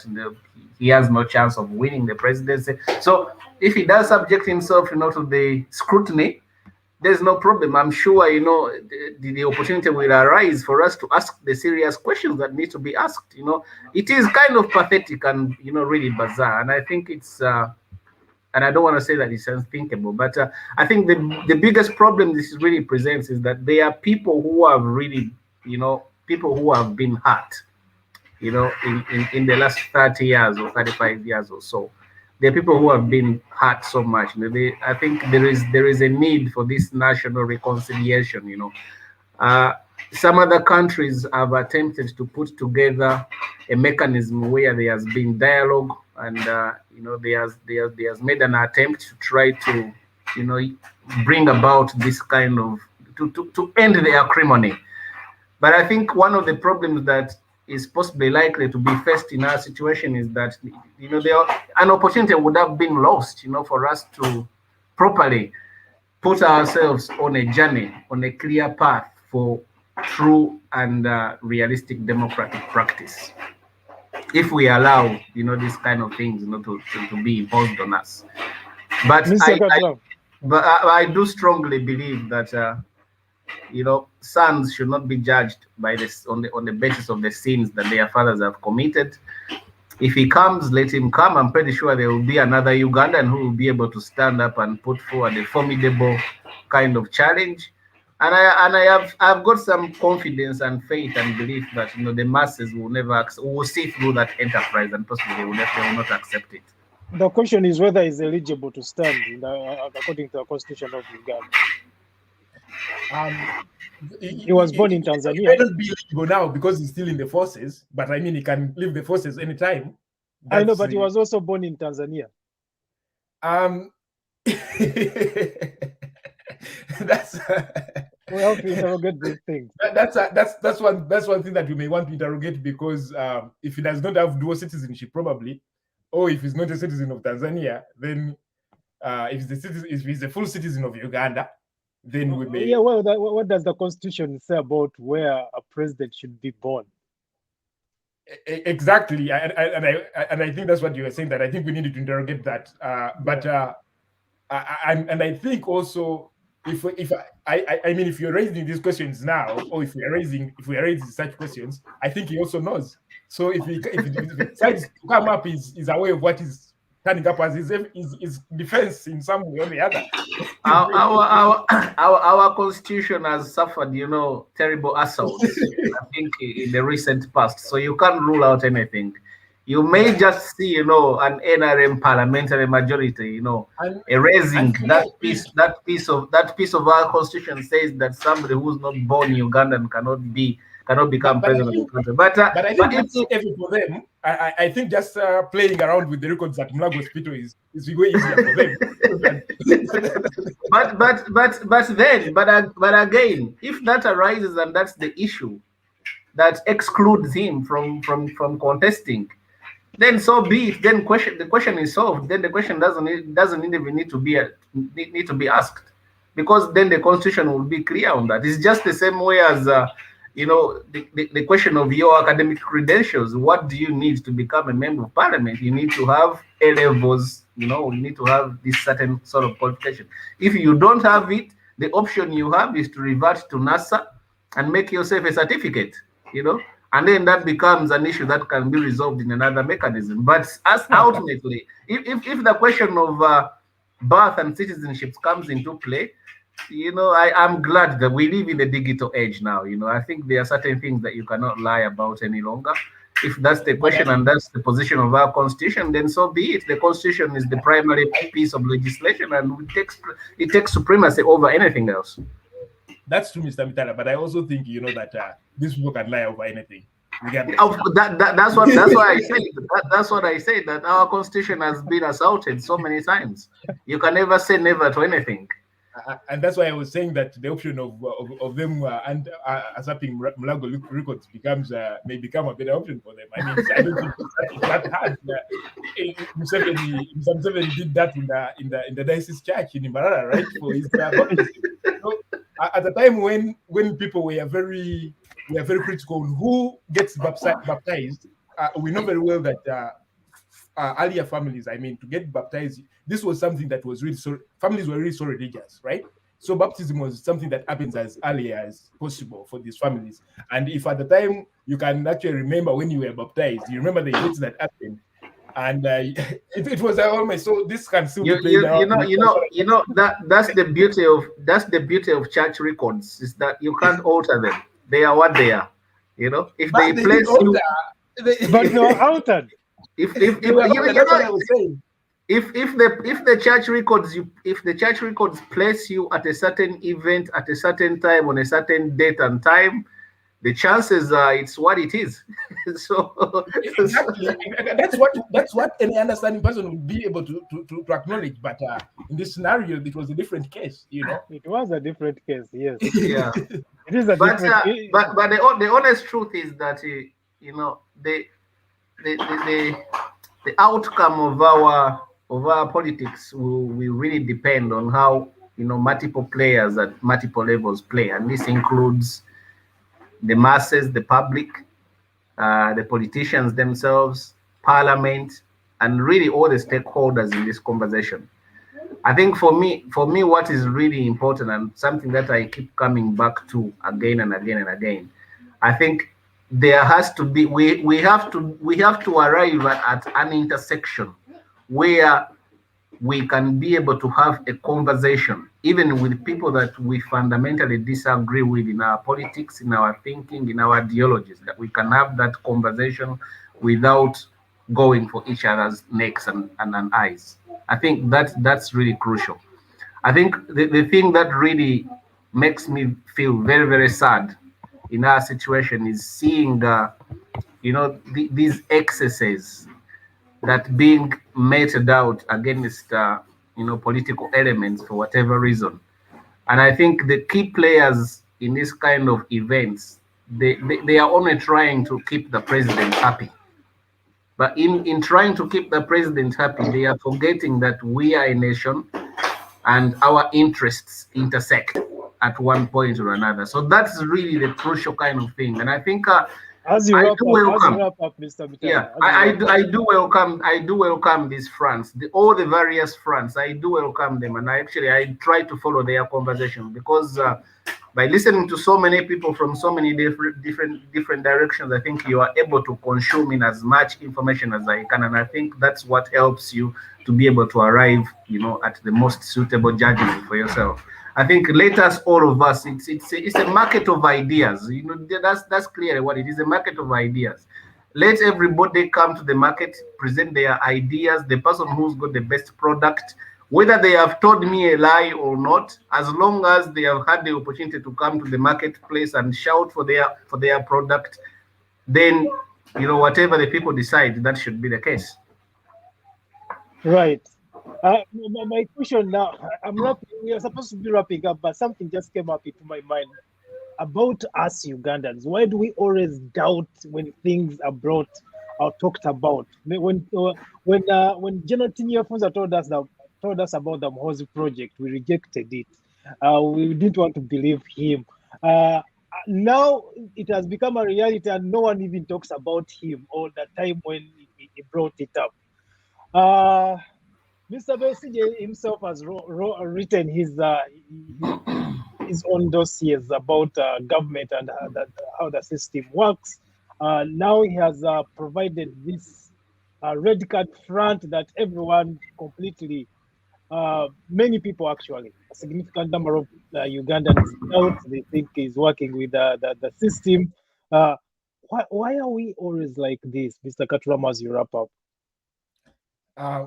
he has no chance of winning the presidency. So if he does subject himself, to the scrutiny, there's no problem. I'm sure, the opportunity will arise for us to ask the serious questions that need to be asked. It is kind of pathetic and, really bizarre. And I think it's, and I don't want to say that it's unthinkable, but I think the biggest problem this really presents is that there are people who have really, people who have been hurt, in the last 30 years or 35 years or so. There are people who have been hurt so much. I think there is a need for this national reconciliation. Some other countries have attempted to put together a mechanism where there has been dialogue, and they has made an attempt to try to bring about this kind of to end the acrimony. But I think one of the problems that is possibly likely to be faced in our situation is that an opportunity would have been lost for us to properly put ourselves on a journey, on a clear path for true and realistic democratic practice, if we allow these kind of things to be imposed on us. But I do strongly believe that sons should not be judged by this on the basis of the sins that their fathers have committed. If he comes, let him come. I'm pretty sure there will be another Ugandan who will be able to stand up and put forward a formidable kind of challenge. And I've got some confidence and faith and belief that the masses will will see through that enterprise, and possibly they will not accept it. The question is whether he's eligible to stand according to the constitution of Uganda. He was born in Tanzania. He cannot be eligible now because he's still in the forces, but I mean he can leave the forces anytime. I know, but he was also born in Tanzania. That's we have to interrogate these things. That's one thing that we may want to interrogate, because if he does not have dual citizenship, probably, or if he's not a citizen of Tanzania, then if he's a full citizen of Uganda, then we may. Yeah, well, what does the constitution say about where a president should be born? Exactly, and I think that's what you were saying, that I think we need to interrogate that. And I think also, if you're raising these questions now, or if we are raising such questions, I think he also knows. So if he decides to come up, is aware of what is turning up as his defense in some way or the other. Our constitution has suffered, terrible assaults, I think, in the recent past. So you can't rule out anything. You may just see, an NRM parliamentary majority, erasing that piece of our constitution says that somebody who's not born Ugandan cannot become president of the country. But I think that's easy for them. I think just playing around with the records at Mulago Hospital is way easier for them. but again, if that arises and that's the issue that excludes him from contesting, then so be it. Then the question is solved. Then the question doesn't even need to be asked, because then the constitution will be clear on that. It's just the same way as the question of your academic credentials. What do you need to become a member of parliament? You need to have A levels. You need to have this certain sort of qualification. If you don't have it, the option you have is to revert to NASA and make yourself a certificate. And then that becomes an issue that can be resolved in another mechanism. But as ultimately, if the question of birth and citizenship comes into play, I'm glad that we live in the digital age now. I think there are certain things that you cannot lie about any longer. If that's the question and that's the position of our constitution, then so be it. The constitution is the primary piece of legislation, and it takes supremacy over anything else. That's true, Mr. Mitala, but I also think that these people can lie over anything. That's what I say. That our constitution has been assaulted so many times. You can never say never to anything. And that's why I was saying that the option of them usurping Mulago records may become a better option for them. I mean, I don't think it's that hard. Museveni did that in the diocese church in Mbarara, right? For his baptism. So, at the time when people were very critical on who gets baptized, we know very well that earlier families, I mean, to get baptized, this was something that was really families were really so religious, right? So baptism was something that happens as early as possible for these families. And if at the time you can actually remember when you were baptized, you remember the events that happened, and it was almost so. This can still be played out. That's the beauty of church records, is that you can't alter them. They are what they are. If But they place you, But they were altered. if the church records place you at a certain event at a certain time on a certain date and time, the chances are it's what it is. So exactly, that's what any understanding person would be able to acknowledge. But in this scenario, it was a different case. It was a different case. Yes. Yeah. It is a different case. But the honest truth is that the outcome of our politics will really depend on how multiple players at multiple levels play, and this includes the masses, the public, the politicians themselves, parliament, and really all the stakeholders in this conversation. I think for me, what is really important, and something that I keep coming back to again and again and again, I think there has to be we have to arrive at an intersection where we can be able to have a conversation, even with people that we fundamentally disagree with in our politics, in our thinking, in our ideologies, that we can have that conversation without going for each other's necks and eyes. I think that's really crucial. I think the thing that really makes me feel very, very sad in our situation is seeing these excesses that being meted out against political elements for whatever reason. And I think the key players in this kind of events, they are only trying to keep the president happy. But in trying to keep the president happy, they are forgetting that we are a nation and our interests intersect at one point or another. So that's really the crucial kind of thing. And I think As you wrap up, Mr. Mitala. Yeah, I do welcome these fronts, all the various fronts. I do welcome them, and I try to follow their conversation, because by listening to so many people from so many different directions, I think you are able to consume in as much information as I can, and I think that's what helps you to be able to arrive, at the most suitable judgment for yourself. I think let us, all of us, it's a market of ideas. That's clearly what it is, a market of ideas. Let everybody come to the market, present their ideas, the person who's got the best product, whether they have told me a lie or not, as long as they have had the opportunity to come to the marketplace and shout for their product, then whatever the people decide, that should be the case. Right. My question now, we are supposed to be wrapping up, but something just came up into my mind about us Ugandans. Why do we always doubt when things are brought or talked about? When General Tinyafunza told us about the Mhozi project, we rejected it. We didn't want to believe him. Now it has become a reality, and no one even talks about him or the time when he brought it up. Mr. Besigye himself has written his own dossiers about government and how the system works. Now he has provided this red card front that everyone completely, many people actually, a significant number of Ugandans doubt they think he's working with the system. Why are we always like this, Mr. Katuramu, as you wrap up?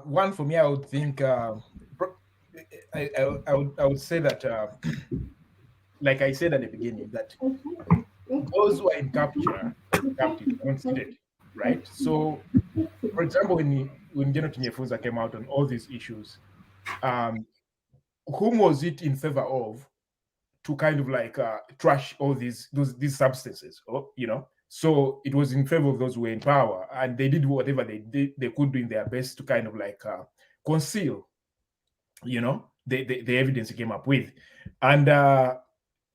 One, for me, I would think I would say that, like I said at the beginning, that those who are in captive aren't seated, right? So, for example, when General Tinyafunza came out on all these issues, whom was it in favor of to kind of like trash all these substances, or, you know? So it was in favor of those who were in power, and they did whatever they could do in their best to kind of like conceal, you know, the evidence he came up with. And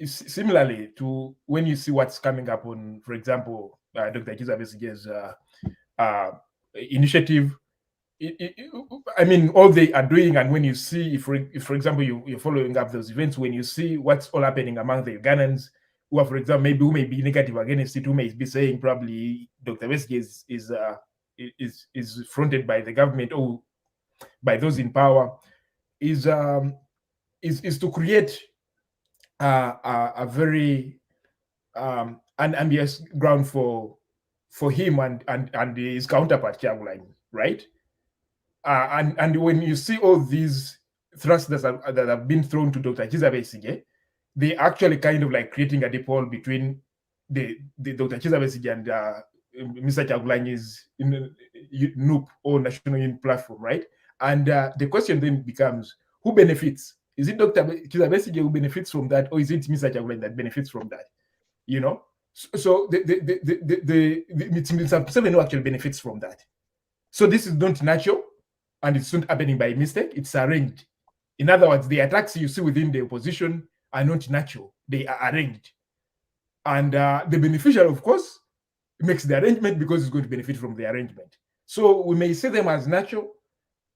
similarly to when you see what's coming up on, for example, Dr. Kizza Besigye's initiative, I mean, all they are doing, and when you see, if for example, you're following up those events, when you see what's all happening among the Ugandans, who are, for example, who may be negative against it, who may be saying probably Dr. Besigye is fronted by the government or by those in power, is to create a very unambiguous ground for him and his counterpart Kyagulanyi, right? And when you see all these thrusts that have been thrown to Dr. Kizza Besigye, they actually kind of like creating a dipole between the Dr. Kizza Besigye and Mr. Kyagulanyi's NUP or National Unity Platform, right? And the question then becomes, who benefits? Is it Dr. Kizza Besigye who benefits from that, or is it Mr. Kyagulanyi that benefits from that? You know, so it's Mr. Museveni who actually benefits from that. So this is not natural, and it's not happening by mistake. It's arranged. In other words, the attacks you see within the opposition are not natural; they are arranged. And the beneficiary, of course, makes the arrangement because it's going to benefit from the arrangement. So we may see them as natural,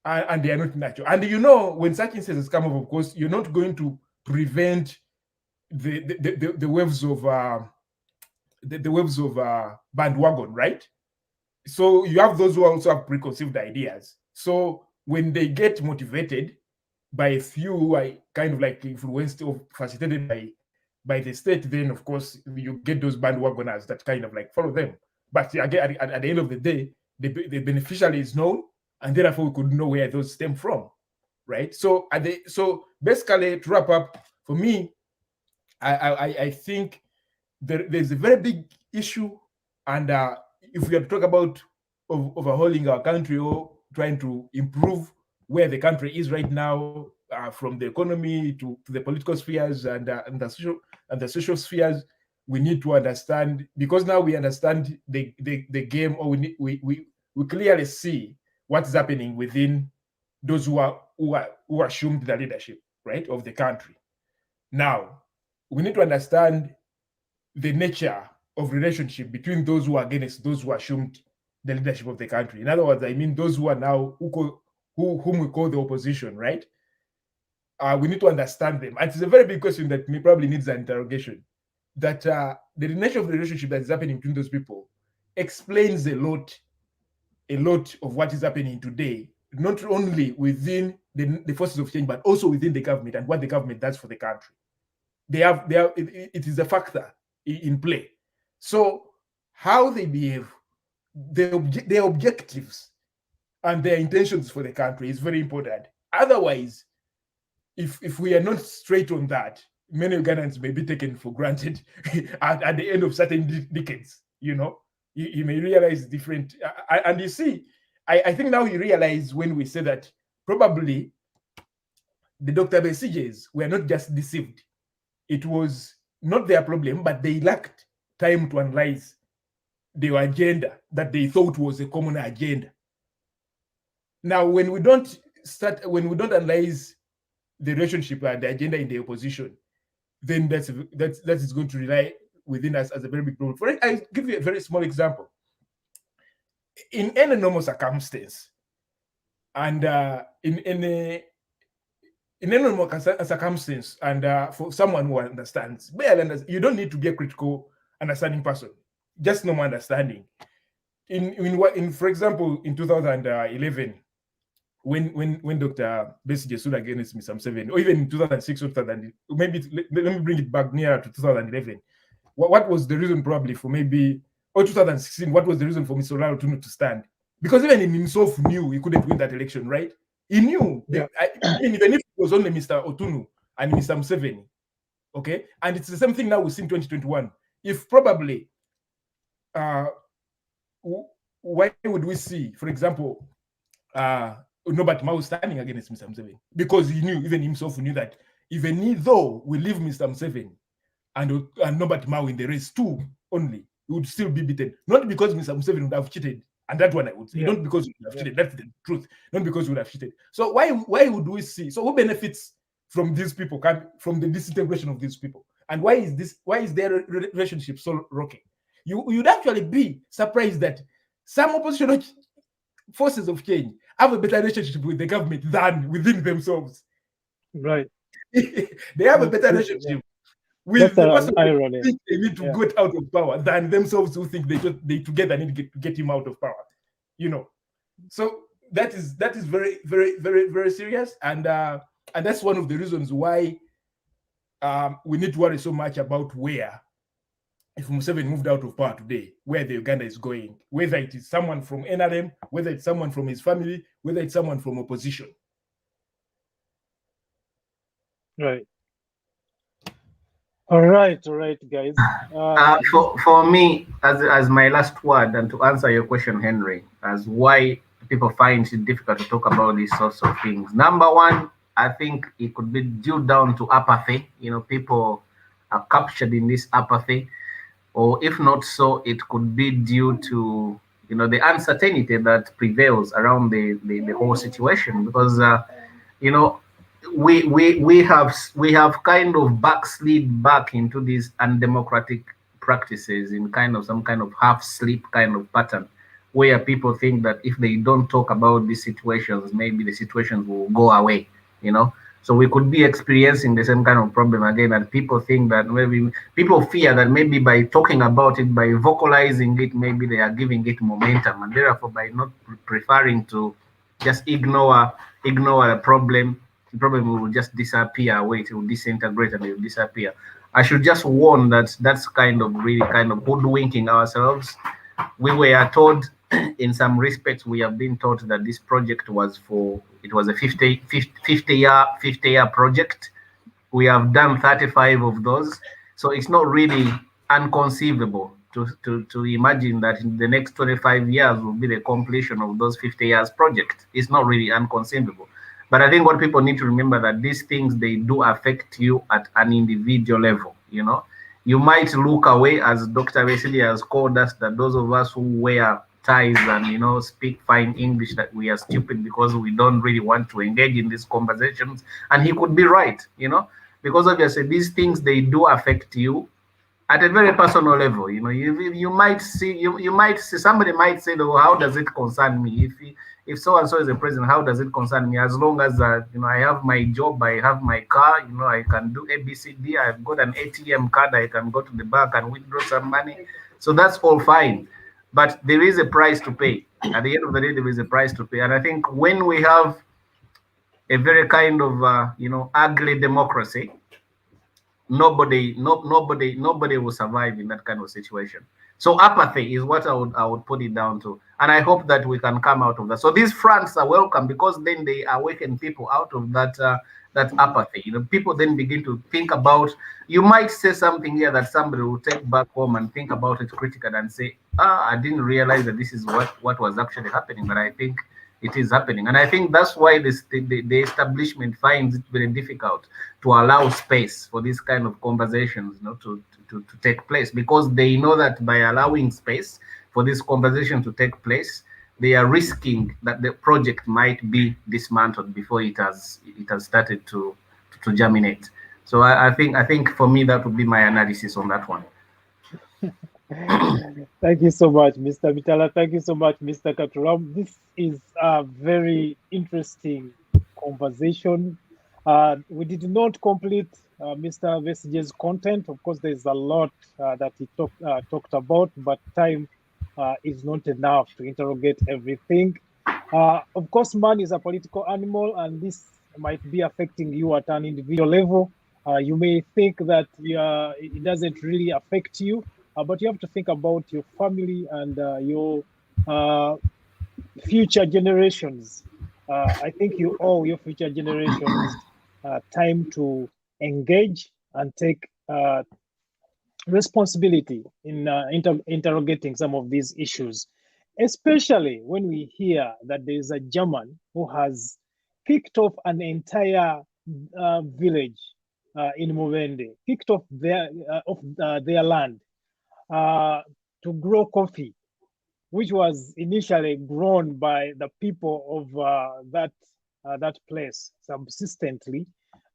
and they are not natural. And you know, when such instances come up, of course, you're not going to prevent the waves of bandwagon, right? So you have those who also have preconceived ideas. So when they get motivated by a few who are kind of like influenced or facilitated by the state, then of course you get those bandwagoners that kind of like follow them. But again, at the end of the day, the beneficiary is known, and therefore we could know where those stem from, right? So so basically, to wrap up, for me, I think there's a very big issue, and if we are to talk about overhauling our country or trying to improve where the country is right now, from the economy to the political spheres and the social spheres, we need to understand, because now we understand the game, or we clearly see what's happening within those who assumed the leadership, right, of the country. Now we need to understand the nature of relationship between those who are against those who assumed the leadership of the country. In other words, I mean those who are now whom we call the opposition, right? We need to understand them. And it's a very big question that probably needs an interrogation. That the nature of the relationship that is happening between those people explains a lot of what is happening today, not only within the forces of change, but also within the government and what the government does for the country. It is a factor in play. So how they behave, their objectives and their intentions for the country is very important. Otherwise, if we are not straight on that, many Ugandans may be taken for granted at the end of certain decades. You know, you may realize different. And you see, I think now you realize when we say that probably the Dr. Besigyes were not just deceived. It was not their problem, but they lacked time to analyze their agenda that they thought was a common agenda. Now, when we don't analyze the relationship and the agenda in the opposition, then that is going to rely within us as a very big problem. For it, I give you a very small example. In any normal circumstance, and in any normal circumstance, and for someone who understands, you don't need to be a critical understanding person. Just normal understanding. For example, in 2011. When Dr. Besigye stood against Mr. Museveni, or even in 2006 or 2000, maybe let me bring it back nearer to 2011. What was the reason probably for or 2016, what was the reason for Mr. Olaro Otunu to stand? Because even he himself knew he couldn't win that election, right? He knew, even if it was only Mr. Otunu and Mr. Museveni, okay? And it's the same thing now we see in 2021. If probably, why would we see, for example, Norbert Mao standing against Mr. Museveni, because he knew, even himself knew that even though we leave Mr. Museveni and Norbert Mao in the race too only, he would still be beaten. Not because Mr. Museveni would have cheated, and that one I would say, not because he would have cheated, that's the truth, not because he would have cheated. So why would we see? So who benefits from these people, from the disintegration of these people? And why is their relationship so rocky? You'd actually be surprised that some oppositional forces of change have a better relationship with the government than within themselves. Right. They have a better relationship with the person who think they need to get out of power than themselves who think they together need to get him out of power. So that is very, very, very, very serious, and that's one of the reasons why we need to worry so much about where, if Museveni moved out of power today, where the Uganda is going, whether it is someone from NRM, whether it's someone from his family, whether it's someone from opposition. Right. All right, guys. For me, as my last word, and to answer your question, Henry, as why people find it difficult to talk about these sorts of things. Number one, I think it could be due down to apathy. People are captured in this apathy. Or if not so, it could be due to the uncertainty that prevails around the whole situation, because we have kind of backslid back into these undemocratic practices in some kind of half sleep kind of pattern, where people think that if they don't talk about these situations, maybe the situations will go away. So we could be experiencing the same kind of problem again, and people think that people fear that maybe by talking about it, by vocalizing it, maybe they are giving it momentum, and therefore by not preferring to just ignore the problem will just disappear away. It will disintegrate and it will disappear. I should just warn that that's really hoodwinking ourselves. We were told, in some respects, we have been taught that this project was a 50-year project. We have done 35 of those. So it's not really unconceivable to imagine that in the next 25 years will be the completion of those 50 years project. It's not really unconceivable. But I think what people need to remember, that these things, they do affect you at an individual level. You might look away, as Dr. Besigye has called us, that those of us who wear ties and speak fine English, that we are stupid because we don't really want to engage in these conversations. And he could be right, because obviously these things, they do affect you at a very personal level. You might see somebody might say, "Oh, how does it concern me? If so and so is the president, how does it concern me? As long as I have my job, I have my car, I can do ABCD, I've got an ATM card, I can go to the bank and withdraw some money. So that's all fine. But there is a price to pay. At the end of the day, there is a price to pay. And I think when we have a very kind of ugly democracy, nobody will survive in that kind of situation. So apathy is what I would put it down to, and I hope that we can come out of that. So these fronts are welcome, because then they awaken people out of that apathy. People then begin to think about. You might say something here that somebody will take back home and think about it critically and say, I didn't realize that this is what was actually happening, but I think it is happening. And I think that's why the establishment finds it very difficult to allow space for these kind of conversations to take place, because they know that by allowing space for this conversation to take place, they are risking that the project might be dismantled before it has started to germinate. So I think for me, that would be my analysis on that one. Thank you so much, Mr. Mitala. Thank you so much, Mr. Katuramu. This is a very interesting conversation. We did not complete Mr. Besigye's content. Of course, there's a lot that he talked about, but time is not enough to interrogate everything. Of course, man is a political animal, and this might be affecting you at an individual level. You may think that it doesn't really affect you, but you have to think about your family and your future generations. I think you owe your future generations time to engage and take responsibility in interrogating some of these issues. especially when we hear that there is a German who has kicked off an entire village in Mubende, kicked off their land to grow coffee, which was initially grown by the people of that place subsistently.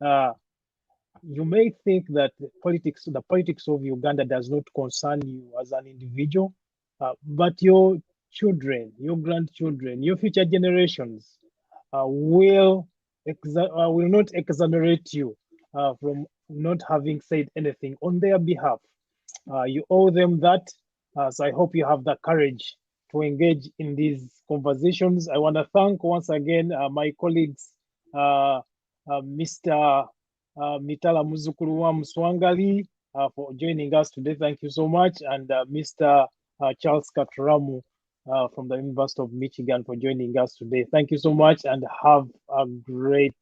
You may think that the politics of Uganda does not concern you as an individual, but your children, your grandchildren, your future generations will not exonerate you from not having said anything on their behalf. You owe them that. So I hope you have the courage to engage in these conversations. I want to thank once again my colleagues, Mr. Mitala Muzukuru wa Mswangali for joining us today. Thank you so much. And Mr. Charles Katuramu from the University of Michigan for joining us today. Thank you so much and have a great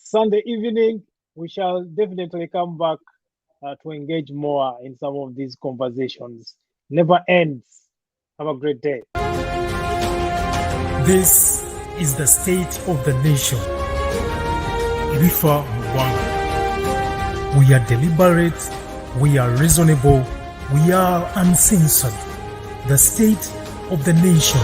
Sunday evening. We shall definitely come back to engage more in some of these conversations. Never ends. Have a great day. This is the state of the nation. Rifa Mwanga. We are deliberate, we are reasonable, we are uncensored. The state of the nation.